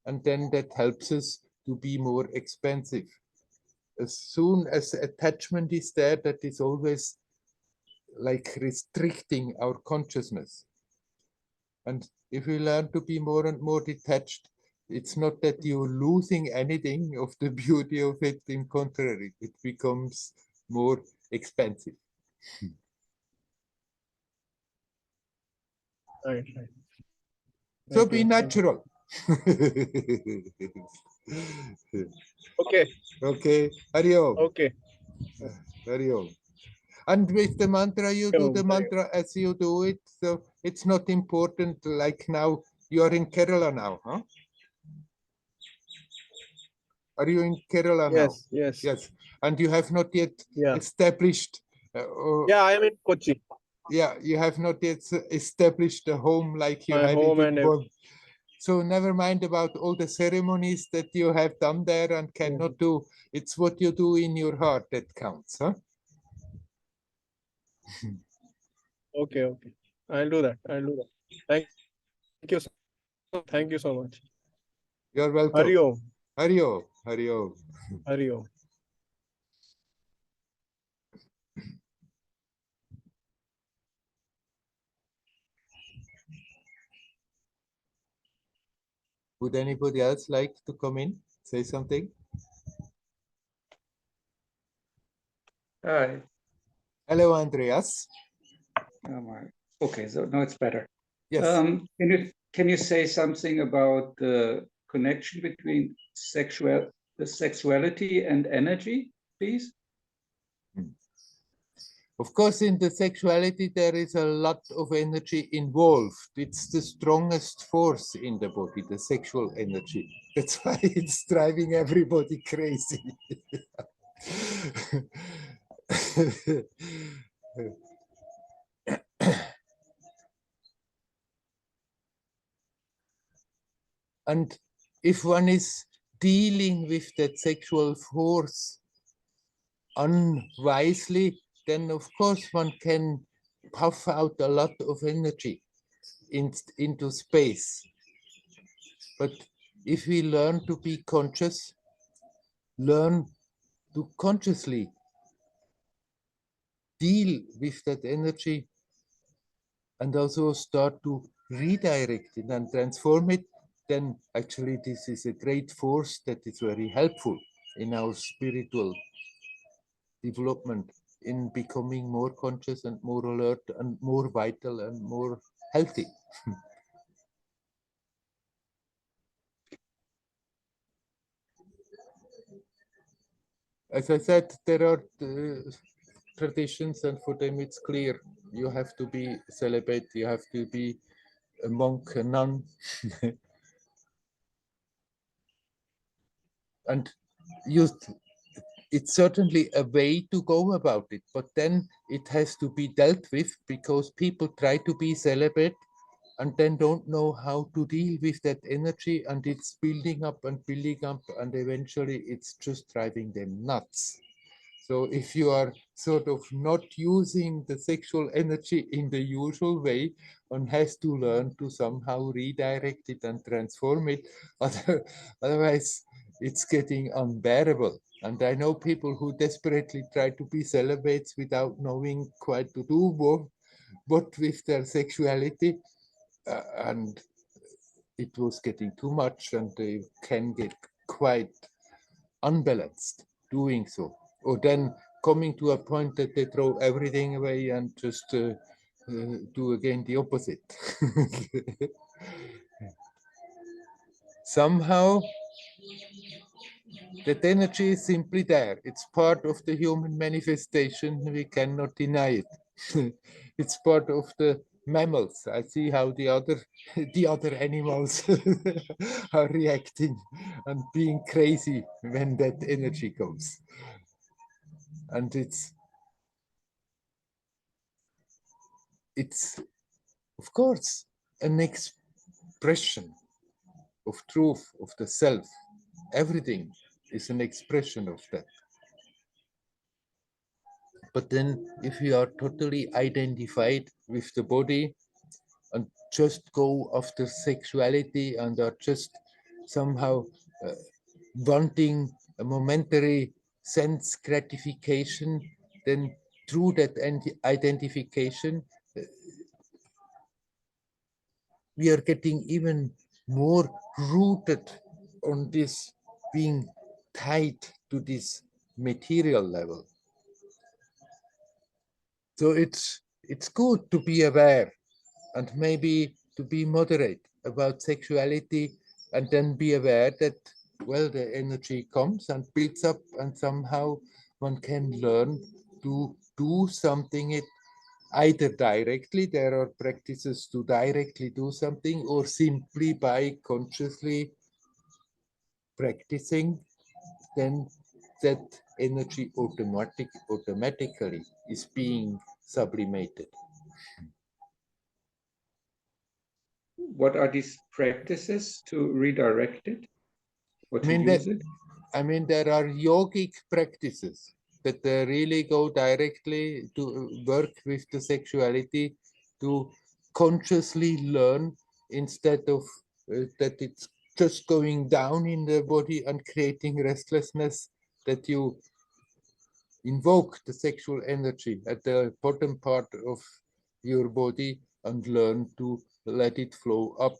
A: and then that helps us to be more expansive. As soon as attachment is there, that is always like restricting our consciousness. And if we learn to be more and more detached, it's not that you're losing anything of the beauty of it. In contrary, it becomes more expensive.
D: Right, right.
A: So
D: Thank
A: be
D: you.
A: natural.
D: Okay.
A: Okay, Hari Om.
D: Okay.
A: Hari Om. And with the mantra, you do the mantra as you do it. So it's not important. Like now, you are in Kerala now, huh? Are you in Kerala now?
D: Yes, yes.
A: Yes. And you have not yet established.
D: Yeah, I am in Kochi.
A: Yeah, you have not yet established a home like you
D: My
A: had
D: home
A: it in
D: and
A: So never mind about all the ceremonies that you have done there and cannot do. It's what you do in your heart that counts, huh?
D: Okay, okay. I'll do that. I'll do that. Thank you. Thank you so much.
A: You're welcome.
D: Hari Om.
A: Hari Om. Hari Om.
D: Hari Om.
A: Would anybody else like to come in, say something?
E: Hi.
A: Hello, Andreas.
E: Oh my. Okay, so now it's better.
A: Yes.
E: Can you say something about the connection between sexuality and energy, please?
A: Of course, in the sexuality, there is a lot of energy involved. It's the strongest force in the body, the sexual energy. That's why it's driving everybody crazy. And if one is dealing with that sexual force unwisely, then of course one can puff out a lot of energy into space. But if we learn to be conscious, learn to consciously deal with that energy and also start to redirect it and transform it, then actually this is a great force that is very helpful in our spiritual development, in becoming more conscious and more alert and more vital and more healthy. As I said, there are traditions, and for them it's clear. You have to be celibate, you have to be a monk, a nun. And it's certainly a way to go about it, but then it has to be dealt with, because people try to be celibate and then don't know how to deal with that energy, and it's building up, and eventually it's just driving them nuts. So if you are sort of not using the sexual energy in the usual way, one has to learn to somehow redirect it and transform it. Otherwise, it's getting unbearable. And I know people who desperately try to be celibates without knowing quite to do what with their sexuality. And it was getting too much, and they can get quite unbalanced doing so, or then coming to a point that they throw everything away and just do again the opposite. Somehow that energy is simply there. It's part of the human manifestation. We cannot deny it. It's part of the mammals. I see how the other animals are reacting and being crazy when that energy comes. And it's of course an expression of truth, of the self. Everything is an expression of that. But then if you are totally identified with the body and just go after sexuality and are just somehow uh, wanting a momentary sense gratification, then through that identification, we are getting even more rooted on this, being tied to this material level. So it's good to be aware and maybe to be moderate about sexuality, and then be aware that, well, the energy comes and builds up, and somehow one can learn to do something it either directly, there are practices to directly do something, or simply by consciously practicing, then that energy automatically is being sublimated.
E: What are these practices to redirect it or to use it?
A: I mean, there are yogic practices that really go directly to work with the sexuality, to consciously learn, instead of that it's just going down in the body and creating restlessness, that you invoke the sexual energy at the bottom part of your body and learn to let it flow up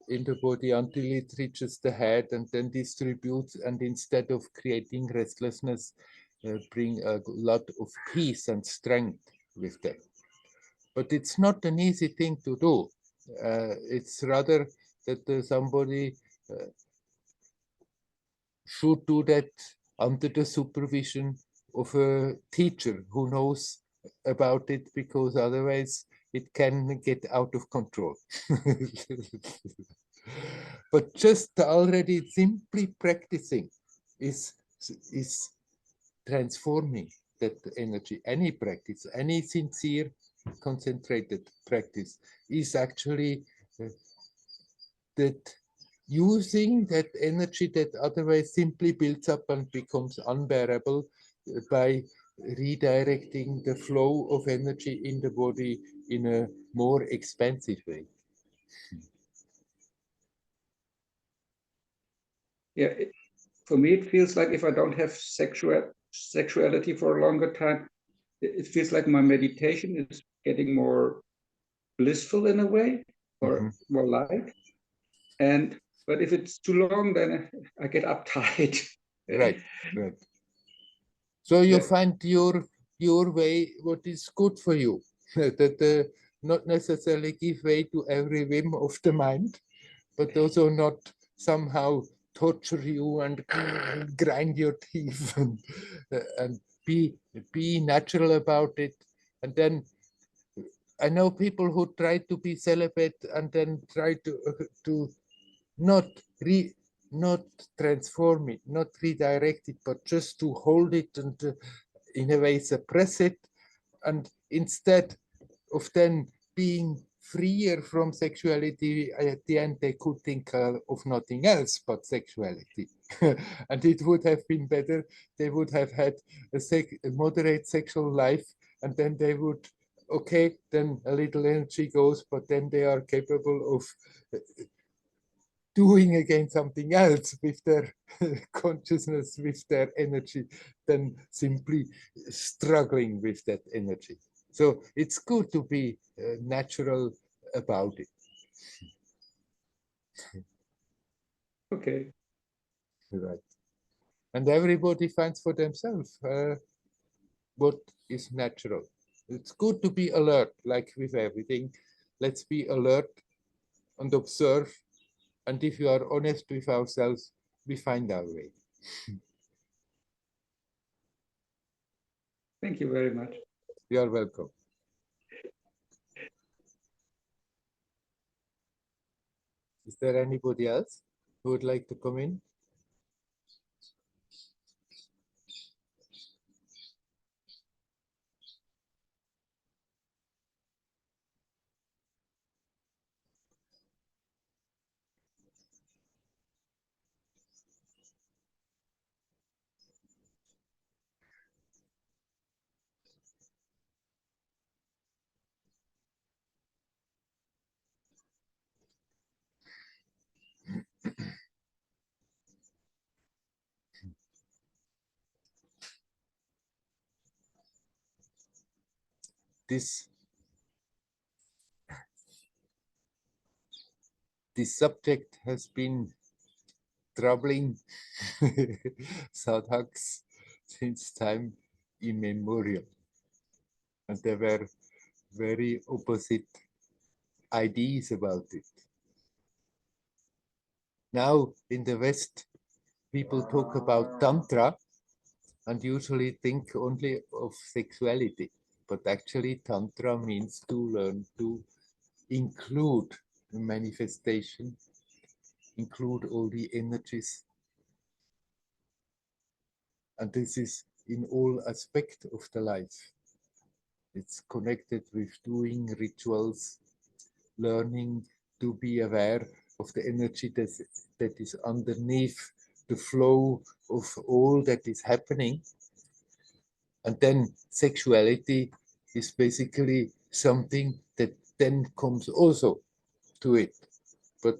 A: in the body until it reaches the head and then distributes, and instead of creating restlessness, bring a lot of peace and strength with them. But it's not an easy thing to do. It's rather that somebody should do that under the supervision of a teacher who knows about it, because otherwise it can get out of control. But just already simply practicing is transforming that energy. Any practice, any sincere, concentrated practice is actually that using that energy that otherwise simply builds up and becomes unbearable by redirecting the flow of energy in the body in a more expansive way.
E: Yeah, for me, it feels like if I don't have sexuality for a longer time, it feels like my meditation is getting more blissful in a way, or more light. But if it's too long, then I get uptight.
A: Right, right. So you
E: Yeah.
A: find your way, what is good for you. That not necessarily give way to every whim of the mind, but also not somehow torture you and grind your teeth and be natural about it. And then I know people who try to be celibate and then try to not not transform it, not redirect it, but just to hold it and in a way suppress it. And instead of then being freer from sexuality, at the end they could think of nothing else but sexuality. And it would have been better, they would have had a moderate sexual life, and then they would, okay, then a little energy goes, but then they are capable of doing again something else with their consciousness, with their energy, than simply struggling with that energy. So it's good to be natural about it.
E: Okay.
A: Right. And everybody finds for themselves what is natural. It's good to be alert, like with everything. Let's be alert and observe. And if you are honest with ourselves, we find our way.
E: Thank you very much.
A: You are welcome. Is there anybody else who would like to come in? This subject has been troubling sadhaks since time immemorial. And there were very opposite ideas about it. Now in the West, people talk about tantra and usually think only of sexuality. But actually tantra means to learn to include the manifestation, include all the energies. And this is in all aspects of the life. It's connected with doing rituals, learning to be aware of the energy that is underneath the flow of all that is happening. And then sexuality is basically something that then comes also to it. But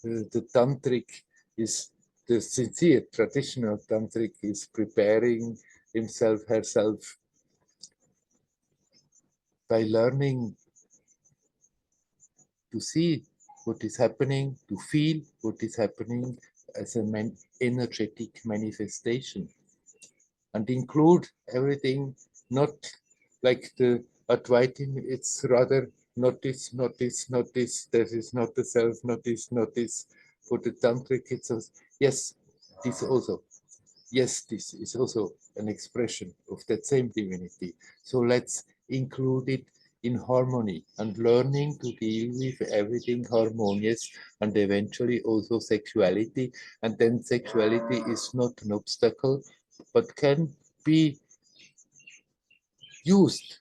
A: the tantric is, the sincere traditional tantric is preparing himself, herself by learning to see what is happening, to feel what is happening as an energetic manifestation, and include everything, not like the Advaitin, it's rather notice, notice, notice, there is not the self, notice, notice. For the Tantric, it's also, yes, this also. Yes, this is also an expression of that same divinity. So let's include it in harmony and learning to deal with everything harmonious, and eventually also sexuality. And then sexuality is not an obstacle, but can be used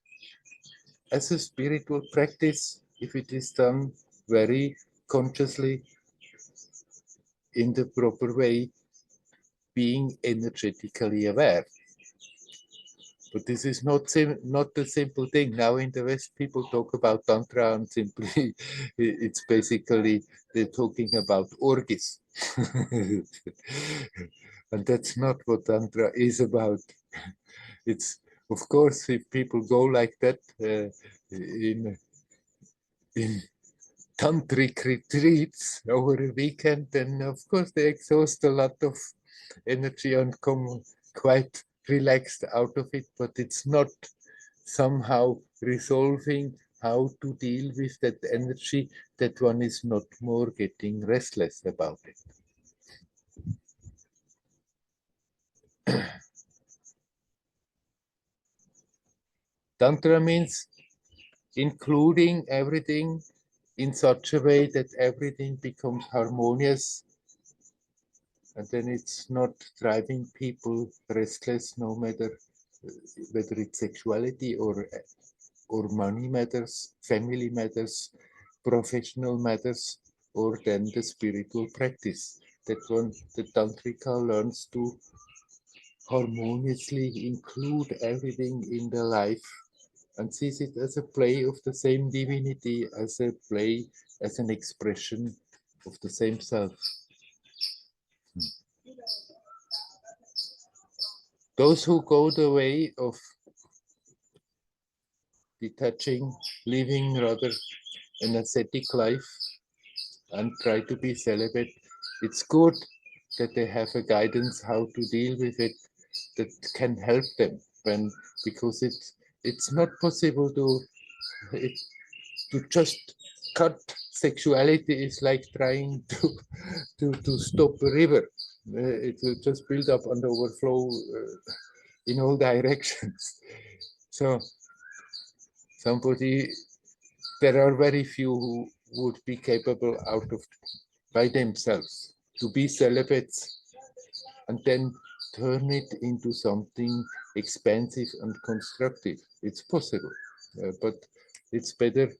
A: as a spiritual practice if it is done very consciously in the proper way, being energetically aware. But this is not a simple thing. Now in the West, people talk about tantra and simply it's basically they're talking about orgies. And that's not what tantra is about. It's, of course, if people go like that in tantric retreats over a weekend, then of course they exhaust a lot of energy and come quite relaxed out of it, but it's not somehow resolving how to deal with that energy, that one is not more getting restless about it. Tantra means including everything in such a way that everything becomes harmonious, and then it's not driving people restless, no matter whether it's sexuality or money matters, family matters, professional matters, or then the spiritual practice. That one, the Tantrika learns to harmoniously include everything in the life and sees it as a play of the same divinity, as a play, as an expression of the same self. Those who go the way of detaching, living rather an ascetic life and try to be celibate, it's good that they have a guidance how to deal with it that can help them, when, because it's not possible to just cut. Sexuality is like trying to stop a river. It will just build up and overflow in all directions. So there are very few who would be capable out of by themselves to be celibates and then turn it into something expansive and constructive. It's possible, but it's better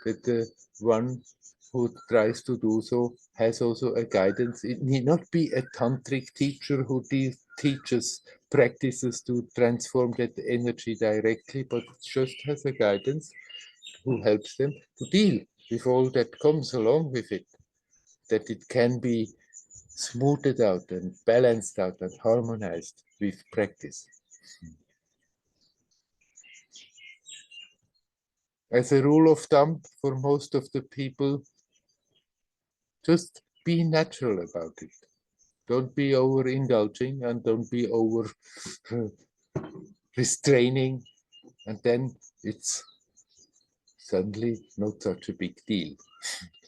A: that the one who tries to do so has also a guidance. It need not be a tantric teacher who teaches practices to transform that energy directly, but just has a guidance who helps them to deal with all that comes along with it, that it can be smoothed out and balanced out and harmonized with practice. As a rule of thumb, for most of the people, just be natural about it. Don't be overindulging and don't be over restraining, and then it's suddenly not such a big deal,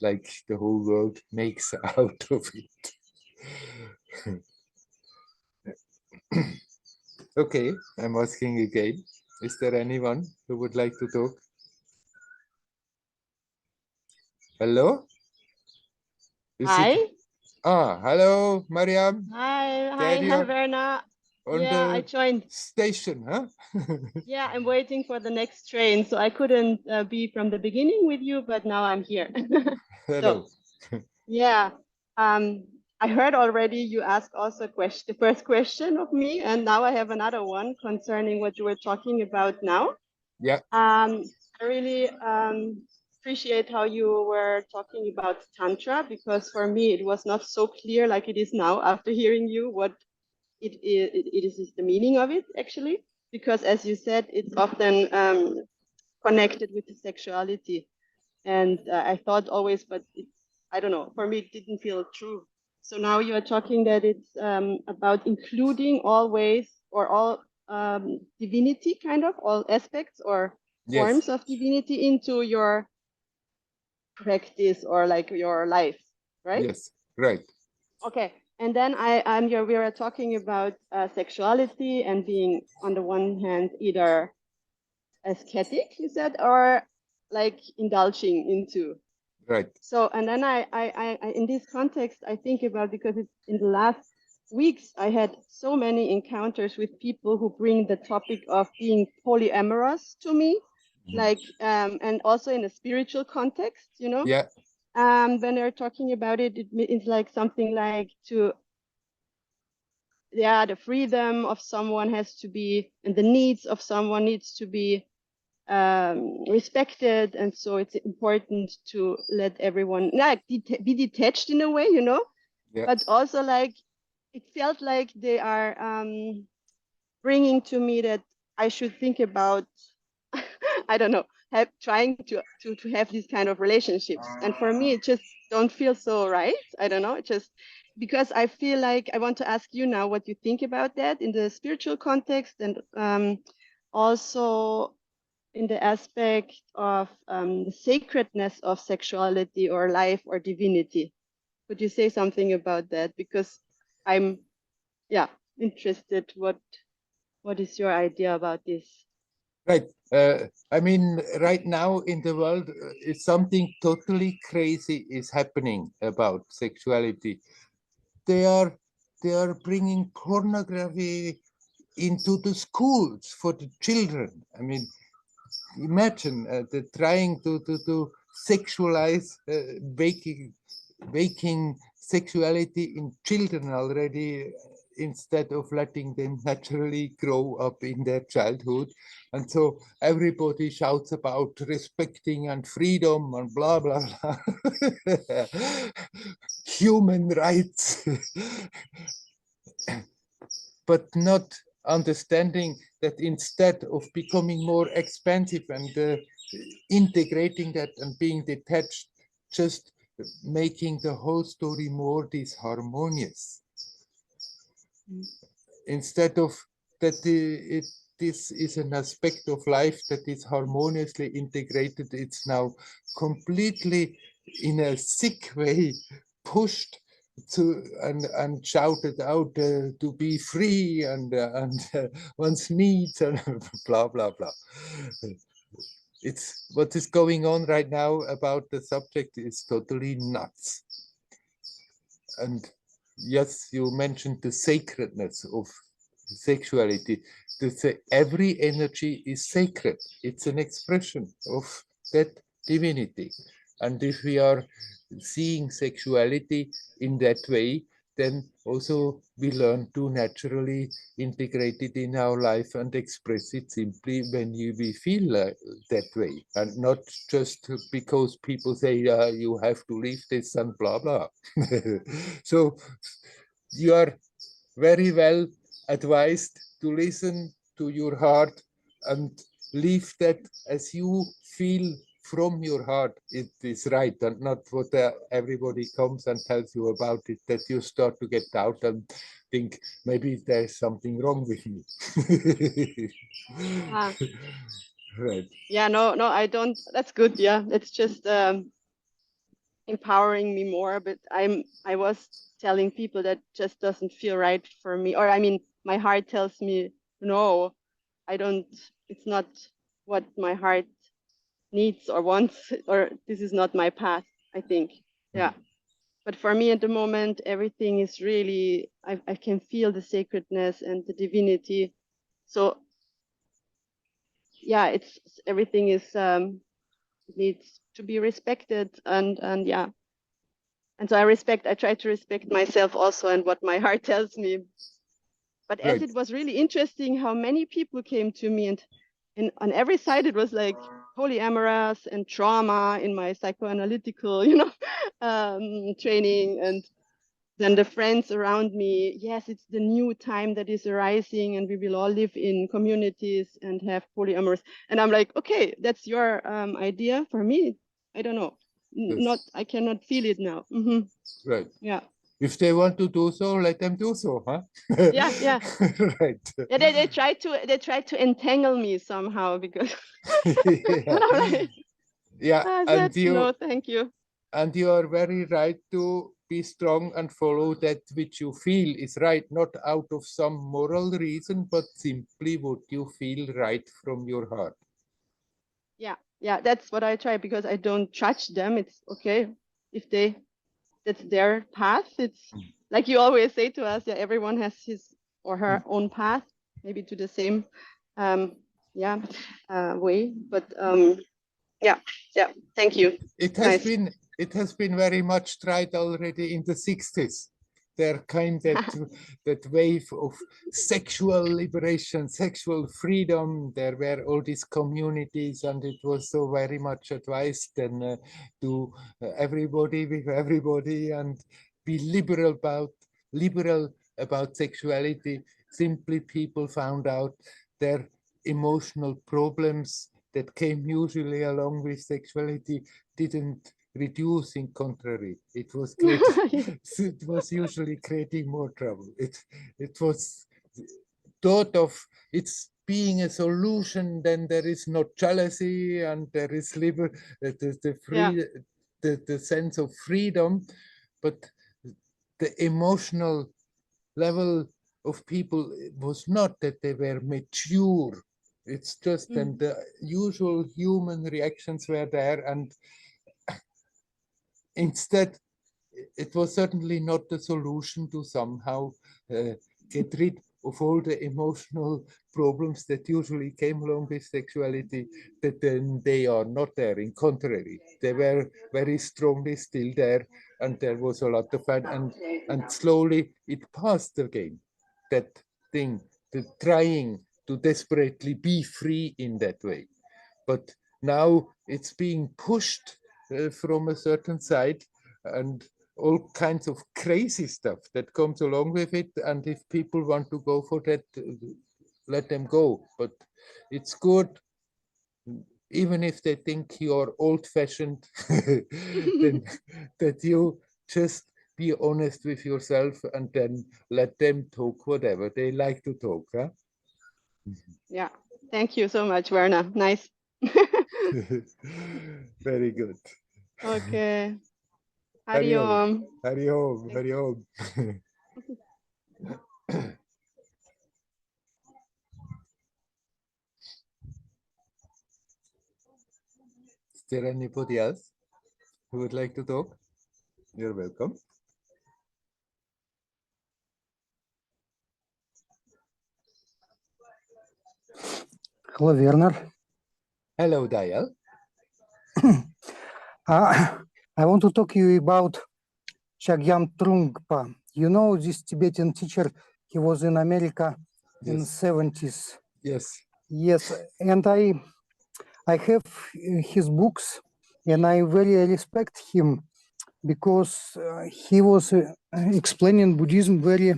A: like the whole world makes out of it. Okay, I'm asking again. Is there anyone who would like to talk? Hello?
F: Hi.
A: Hello, Mariam.
F: Hi, Werner.
A: On
F: Yeah, I
A: the
F: joined.
A: station, huh?
F: Yeah, I'm waiting for the next train, so I couldn't be from the beginning with you, but now I'm here.
A: Hello.
F: So, yeah, I heard already you asked also the first question of me, and now I have another one concerning what you were talking about now.
A: Yeah.
F: I really appreciate how you were talking about Tantra, because for me it was not so clear like it is now after hearing you what it is the meaning of it, actually, because as you said, it's often connected with the sexuality. And I thought always, but I don't know, for me it didn't feel true. So now you are talking that it's about including all ways or all divinity, kind of all aspects or
A: Yes,
F: forms of divinity into your practice or like your life, right?
A: yes, right.
F: Okay. And then we were talking about sexuality and being on the one hand either ascetic, you said, or like indulging into.
A: Right.
F: So, and then I in this context, I think about, because it's in the last weeks, I had so many encounters with people who bring the topic of being polyamorous to me, like, and also in a spiritual context, you know,
A: Yeah,
F: when they're talking about it, it's like something like the freedom of someone has to be, and the needs of someone needs to be respected, and so it's important to let everyone like be detached in a way, you know,
A: yeah,
F: but also like it felt like they are bringing to me that I should think about I don't know, trying to have these kind of relationships, and for me it just don't feel so right. I don't know, it just, because I feel like I want to ask you now what you think about that in the spiritual context, and also in the aspect of the sacredness of sexuality or life or divinity. Could you say something about that? Because I'm, yeah, interested. What is your idea about this?
A: right. I mean, right now in the world, it's something totally crazy is happening about sexuality. They are they are bringing pornography into the schools for the children. I mean, imagine the trying to sexualize waking sexuality in children already, instead of letting them naturally grow up in their childhood. And so everybody shouts about respecting and freedom and blah blah blah. Human rights. But not understanding that instead of becoming more expensive and integrating that and being detached, just making the whole story more disharmonious. Instead of that, this is an aspect of life that is harmoniously integrated, it's now completely in a sick way pushed to and shouted out to be free and one's needs and blah blah blah. It's what is going on right now about the subject is totally nuts. And yes, you mentioned the sacredness of sexuality. To say every energy is sacred. It's an expression of that divinity. And if we are seeing sexuality in that way, then also we learn to naturally integrate it in our life and express it simply when we feel that way, and not just because people say you have to leave this and blah blah. So you are very well advised to listen to your heart and leave that as you feel from your heart it is right, and not what everybody comes and tells you about it, that you start to get out and think maybe there's something wrong with me.
F: Ah,
A: Right.
F: yeah, no, I don't. That's good. Yeah, it's just empowering me more. But I was telling people that just doesn't feel right for me, or I mean, my heart tells me no, I don't. It's not what my heart needs or wants, or this is not my path, I think. Yeah. But for me at the moment, everything is really, I can feel the sacredness and the divinity. So yeah, it's everything is needs to be respected, and yeah. And so I try to respect myself also and what my heart tells me. But as
A: Right.
F: it was really interesting how many people came to me, and on every side it was like polyamorous and trauma in my psychoanalytical, you know, training, and then the friends around me, yes, it's the new time that is arising and we will all live in communities and have polyamorous. And I'm like, okay, that's your idea. For me, I don't know. not, I cannot feel it now. Mhm.
A: Right.
F: Yeah.
A: If they want to do so, let them do so, huh?
F: Yeah, yeah.
A: Right.
F: Yeah, they try to entangle me somehow because
A: Yeah.
F: but I'm like,
A: Yeah,
F: I
A: and
F: said, no, thank you.
A: you are very right to be strong and follow that which you feel is right, not out of some moral reason, but simply what you feel right from your heart.
F: Yeah, yeah, that's what I try because I don't judge them. It's okay if that's their path. It's like you always say to us, yeah, everyone has his or her own path, maybe to the same way. But yeah, thank you.
A: It
F: Nice.
A: has been very much tried already in the 60s. There came that wave of sexual liberation, sexual freedom. There were all these communities, and it was so very much advised and to everybody with everybody and be liberal about sexuality. Simply people found out their emotional problems that came usually along with sexuality didn't reduce, in contrary, it was it was usually creating more trouble. It was thought of it's being a solution, then there is not jealousy and there is the sense of freedom, but the emotional level of people was not that they were mature. It's just and the usual human reactions were there, and instead it was certainly not the solution to somehow get rid of all the emotional problems that usually came along with sexuality, that then they are not there. In contrary, they were very strongly still there, and there was a lot of fun, and slowly it passed again, that thing, the trying to desperately be free in that way. But now it's being pushed from a certain side, and all kinds of crazy stuff that comes along with it. And if people want to go for that, let them go. But it's good, even if they think you're old-fashioned, then that you just be honest with yourself and then let them talk whatever they like to talk. Huh?
F: Yeah, thank you so much, Werner. Nice.
A: Very good.
F: Okay.
A: Hari Om.
F: Hariom.
A: Hari Om. Hari Om. Is there anybody else who would like to talk? You're welcome.
G: Hello, Werner.
A: Hello, Dayal.
G: I want to talk to you about Chagyam Trungpa. You know this Tibetan teacher, he was in America in the 70s.
A: Yes.
G: Yes, and I have his books, and I very respect him because he was explaining Buddhism very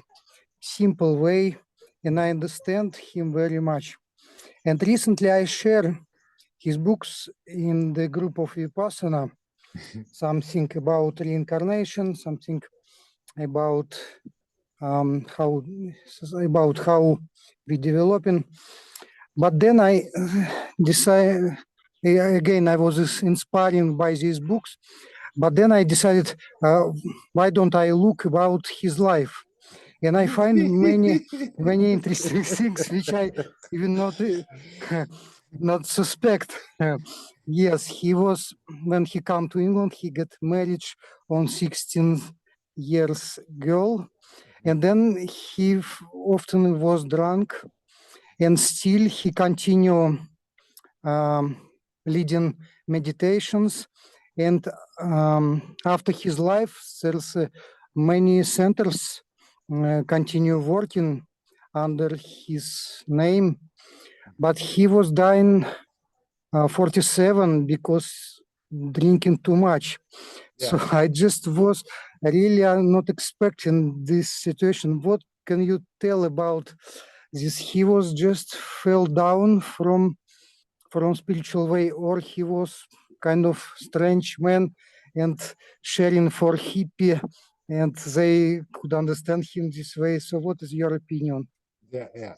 G: simple way, and I understand him very much. And recently I share his books in the group of Vipassana, something about reincarnation, something about how we developing. But then I decided, again, I was inspired by these books, but then I decided, why don't I look about his life? And I find many interesting things which I even not suspect. Yes, he was, when he come to England, he got married on 16 years girl, and then he often was drunk, and still he continue leading meditations. And after his life, there's many centers continue working under his name, but he was dying 47 because drinking too much.
A: Yeah.
G: So I just was really not expecting this situation. What can you tell about this? He was just fell down from spiritual way, or he was kind of strange man and sharing for hippie, and they could understand him this way. So what is your opinion?
A: Yeah, yeah.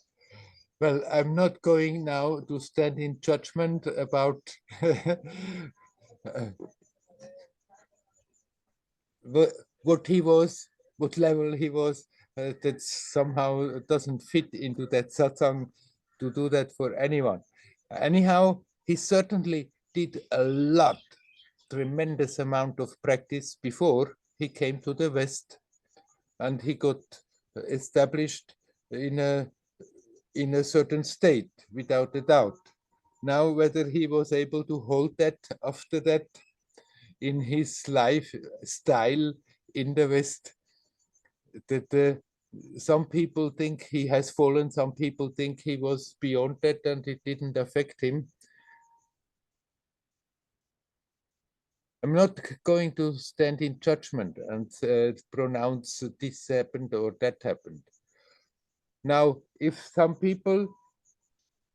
A: Well, I'm not going now to stand in judgment about what he was, what level he was. That somehow doesn't fit into that satsang to do that for anyone. Anyhow, he certainly did a lot, tremendous amount of practice before he came to the West, and he got established in a certain state, without a doubt. Now, whether he was able to hold that after that in his lifestyle in the West, that some people think he has fallen, some people think he was beyond that and it didn't affect him. I'm not going to stand in judgment and pronounce this happened or that happened. Now, if some people,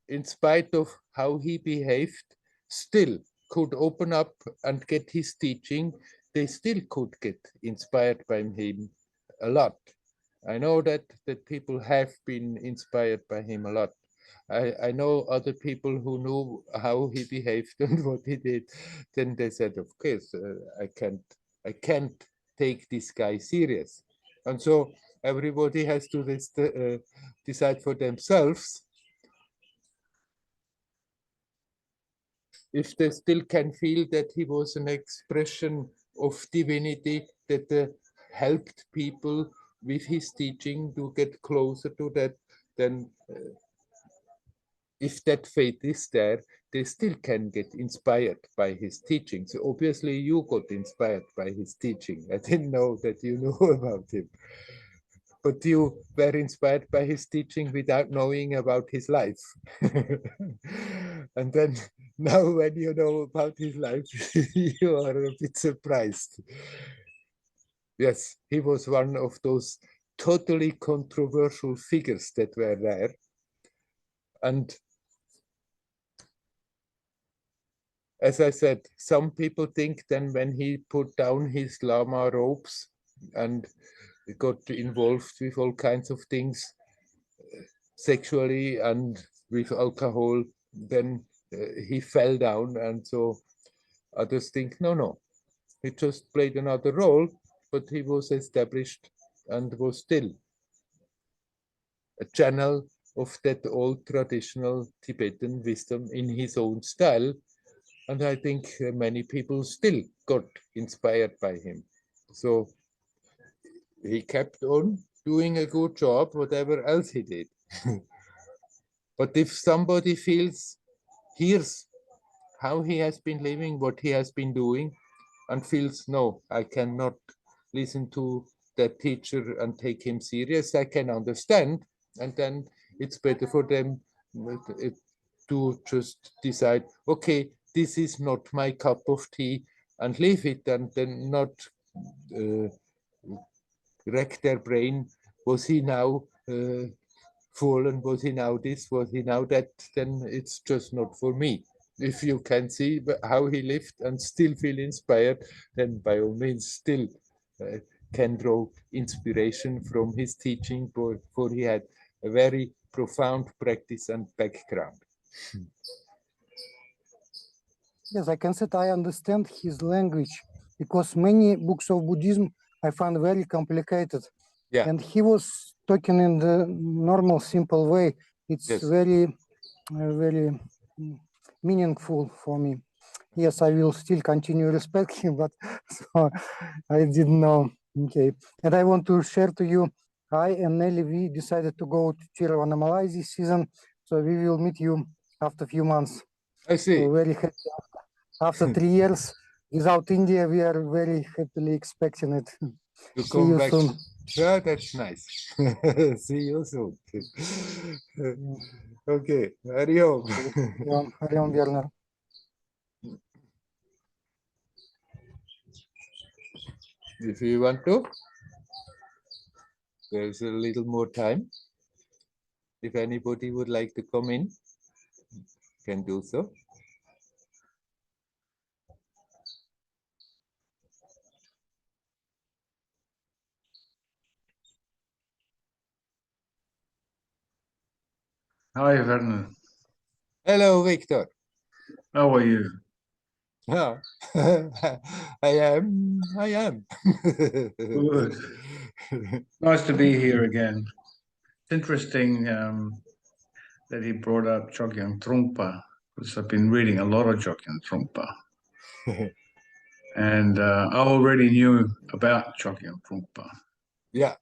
A: in spite of how he behaved, still could open up and get his teaching, they still could get inspired by him a lot. I know that people have been inspired by him a lot. I know other people who knew how he behaved and what he did. Then they said, of course, I can't take this guy serious. And so everybody has to decide for themselves if they still can feel that he was an expression of divinity that helped people with his teaching to get closer to that, then if that faith is there, they still can get inspired by his teaching. So obviously you got inspired by his teaching. I didn't know that you knew about him. But you were inspired by his teaching without knowing about his life. And then now when you know about his life, you are a bit surprised. Yes, he was one of those totally controversial figures that were there. And as I said, some people think then when he put down his lama robes and got involved with all kinds of things, sexually and with alcohol, then he fell down. And so others think, no, he just played another role, but he was established and was still a channel of that old traditional Tibetan wisdom in his own style. And I think many people still got inspired by him. So he kept on doing a good job, whatever else he did. But if somebody hears how he has been living, what he has been doing, and feels, no, I cannot listen to that teacher and take him serious, I can understand. And then it's better for them to just decide, okay, this is not my cup of tea, and leave it, and then not wreck their brain. Was he now fallen? Was he now this? Was he now that? Then it's just not for me. If you can see how he lived and still feel inspired, then by all means still can draw inspiration from his teaching, for he had a very profound practice and background.
G: Yes, I can say I understand his language, because many books of Buddhism I find very complicated.
A: Yeah.
G: And he was talking in the normal, simple way. It's
A: Yes.
G: very, very meaningful for me. Yes, I will still continue respect him, but so I didn't know. Okay. And I want to share to you, I and Nelly, we decided to go to Tiruvannamalai this season. So we will meet you after a few months.
A: I see.
G: So very happy. After 3 years without India, we are very happily expecting it.
A: To
G: See
A: come
G: you
A: back.
G: soon.
A: Yeah, that's nice. See you soon. Okay, Hari Om.
G: Hari Om, Werner.
A: If you want to, there's a little more time. If anybody would like to come in, can do so.
H: Hi, Werner.
A: Hello, Victor.
H: How are you?
A: Yeah, I am.
H: Good. Nice to be here again. It's interesting that he brought up Chogyam Trungpa, because I've been reading a lot of Chogyam Trungpa. And I already knew about Chogyam Trungpa.
A: Yeah,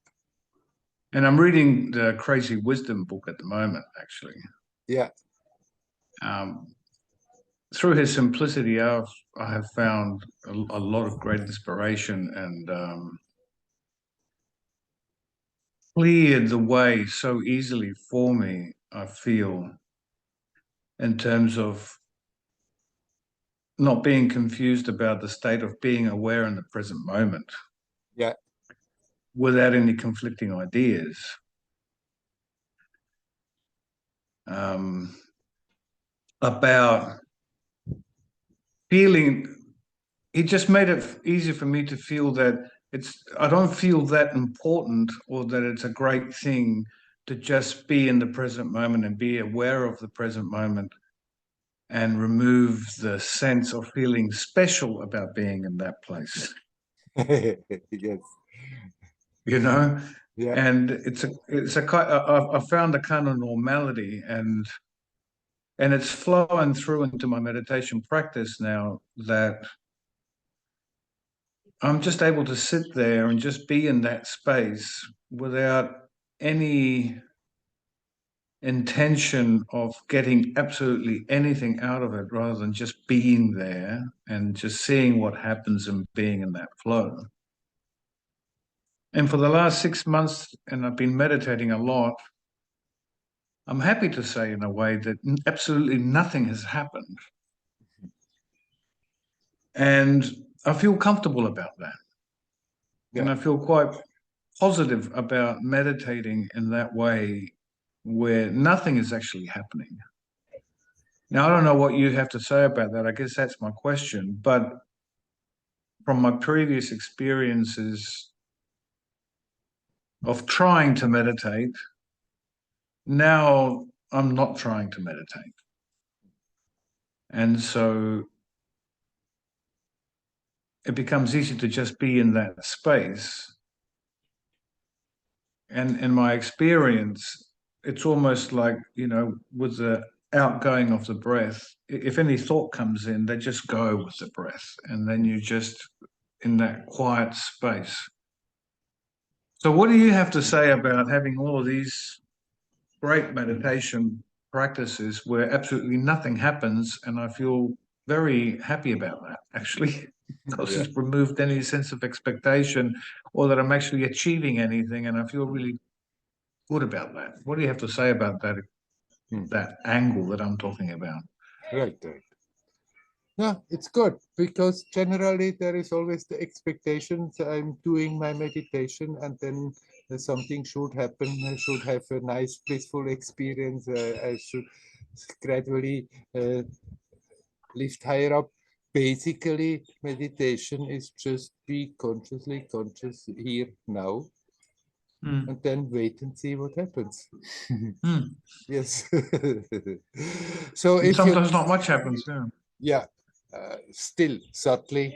H: And I'm reading the Crazy Wisdom book at the moment, actually.
A: yeah,
H: Through his simplicity, I have found a lot of great inspiration and cleared the way so easily for me, I feel, in terms of not being confused about the state of being aware in the present moment
A: yeah,
H: without any conflicting ideas. About feeling, it just made it easy for me to feel that I don't feel that important or that it's a great thing to just be in the present moment and be aware of the present moment and remove the sense of feeling special about being in that place,
A: yes,
H: you know?
A: yeah,
H: And I found a kind of normality and it's flowing through into my meditation practice now that I'm just able to sit there and just be in that space without any intention of getting absolutely anything out of it rather than just being there and just seeing what happens and being in that flow. And for the last 6 months, and I've been meditating a lot, I'm happy to say in a way that absolutely nothing has happened. And I feel comfortable about that. And I feel quite positive about meditating in that way where nothing is actually happening. Now, I don't know what you have to say about that. I guess that's my question. But from my previous experiences of trying to meditate, now I'm not trying to meditate. And so it becomes easy to just be in that space. And in my experience, it's almost like, with the outgoing of the breath, if any thought comes in, they just go with the breath. And then you just in that quiet space. So what do you have to say about having all of these great meditation practices where absolutely nothing happens? And I feel very happy about that, actually, because it's removed any sense of expectation or that I'm actually achieving anything. And I feel really good about that. What do you have to say about that, that angle that I'm talking about?
A: right. Yeah, it's good because generally there is always the expectations. I'm doing my meditation and then something should happen. I should have a nice blissful experience. I should gradually lift higher up. Basically, meditation is just be consciously conscious here now, and then wait and see what happens. Yes. So if
H: sometimes not much happens.
A: Yeah, still subtly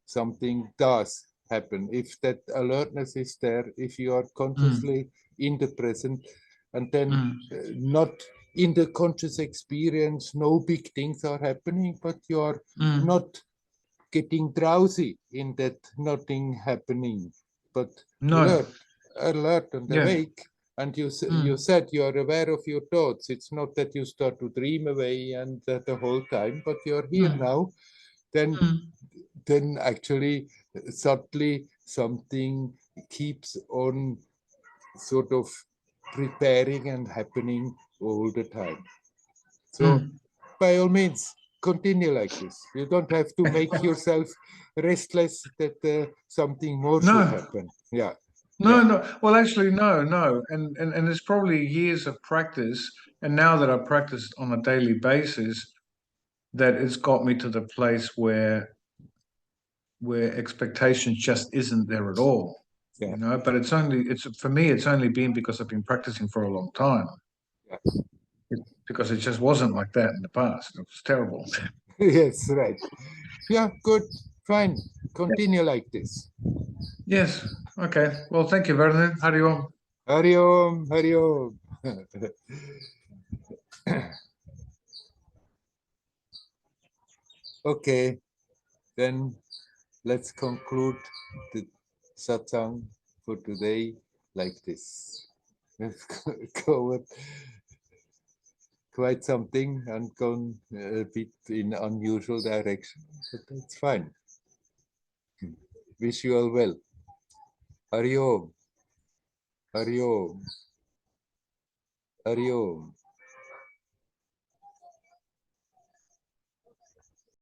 A: something does happen. If that alertness is there, if you are consciously in the present, and then not in the conscious experience, no big things are happening, but you are not getting drowsy in that nothing happening, but alert and awake. And you said you are aware of your thoughts. It's not that you start to dream away and the whole time, but you're here now. Then actually subtly something keeps on sort of preparing and happening all the time. So by all means, continue like this. You don't have to make yourself restless that something more should happen. Yeah.
H: No. Well, actually, no. And it's probably years of practice. And now that I've practiced on a daily basis, that it's got me to the place where expectations just isn't there at all. But it's for me, it's only been because I've been practicing for a long time. because it just wasn't like that in the past. It was terrible.
A: Yes, right. Yeah, good. Fine. Continue like this.
H: Yes. Okay. Well, thank you, Werner. Hari Om.
A: Hari Om, Hari Om. Okay, then let's conclude the satsang for today like this. We've covered quite something and gone a bit in unusual direction, but that's fine. Wish you all well. Hari Om. Hari Om. Hari Om.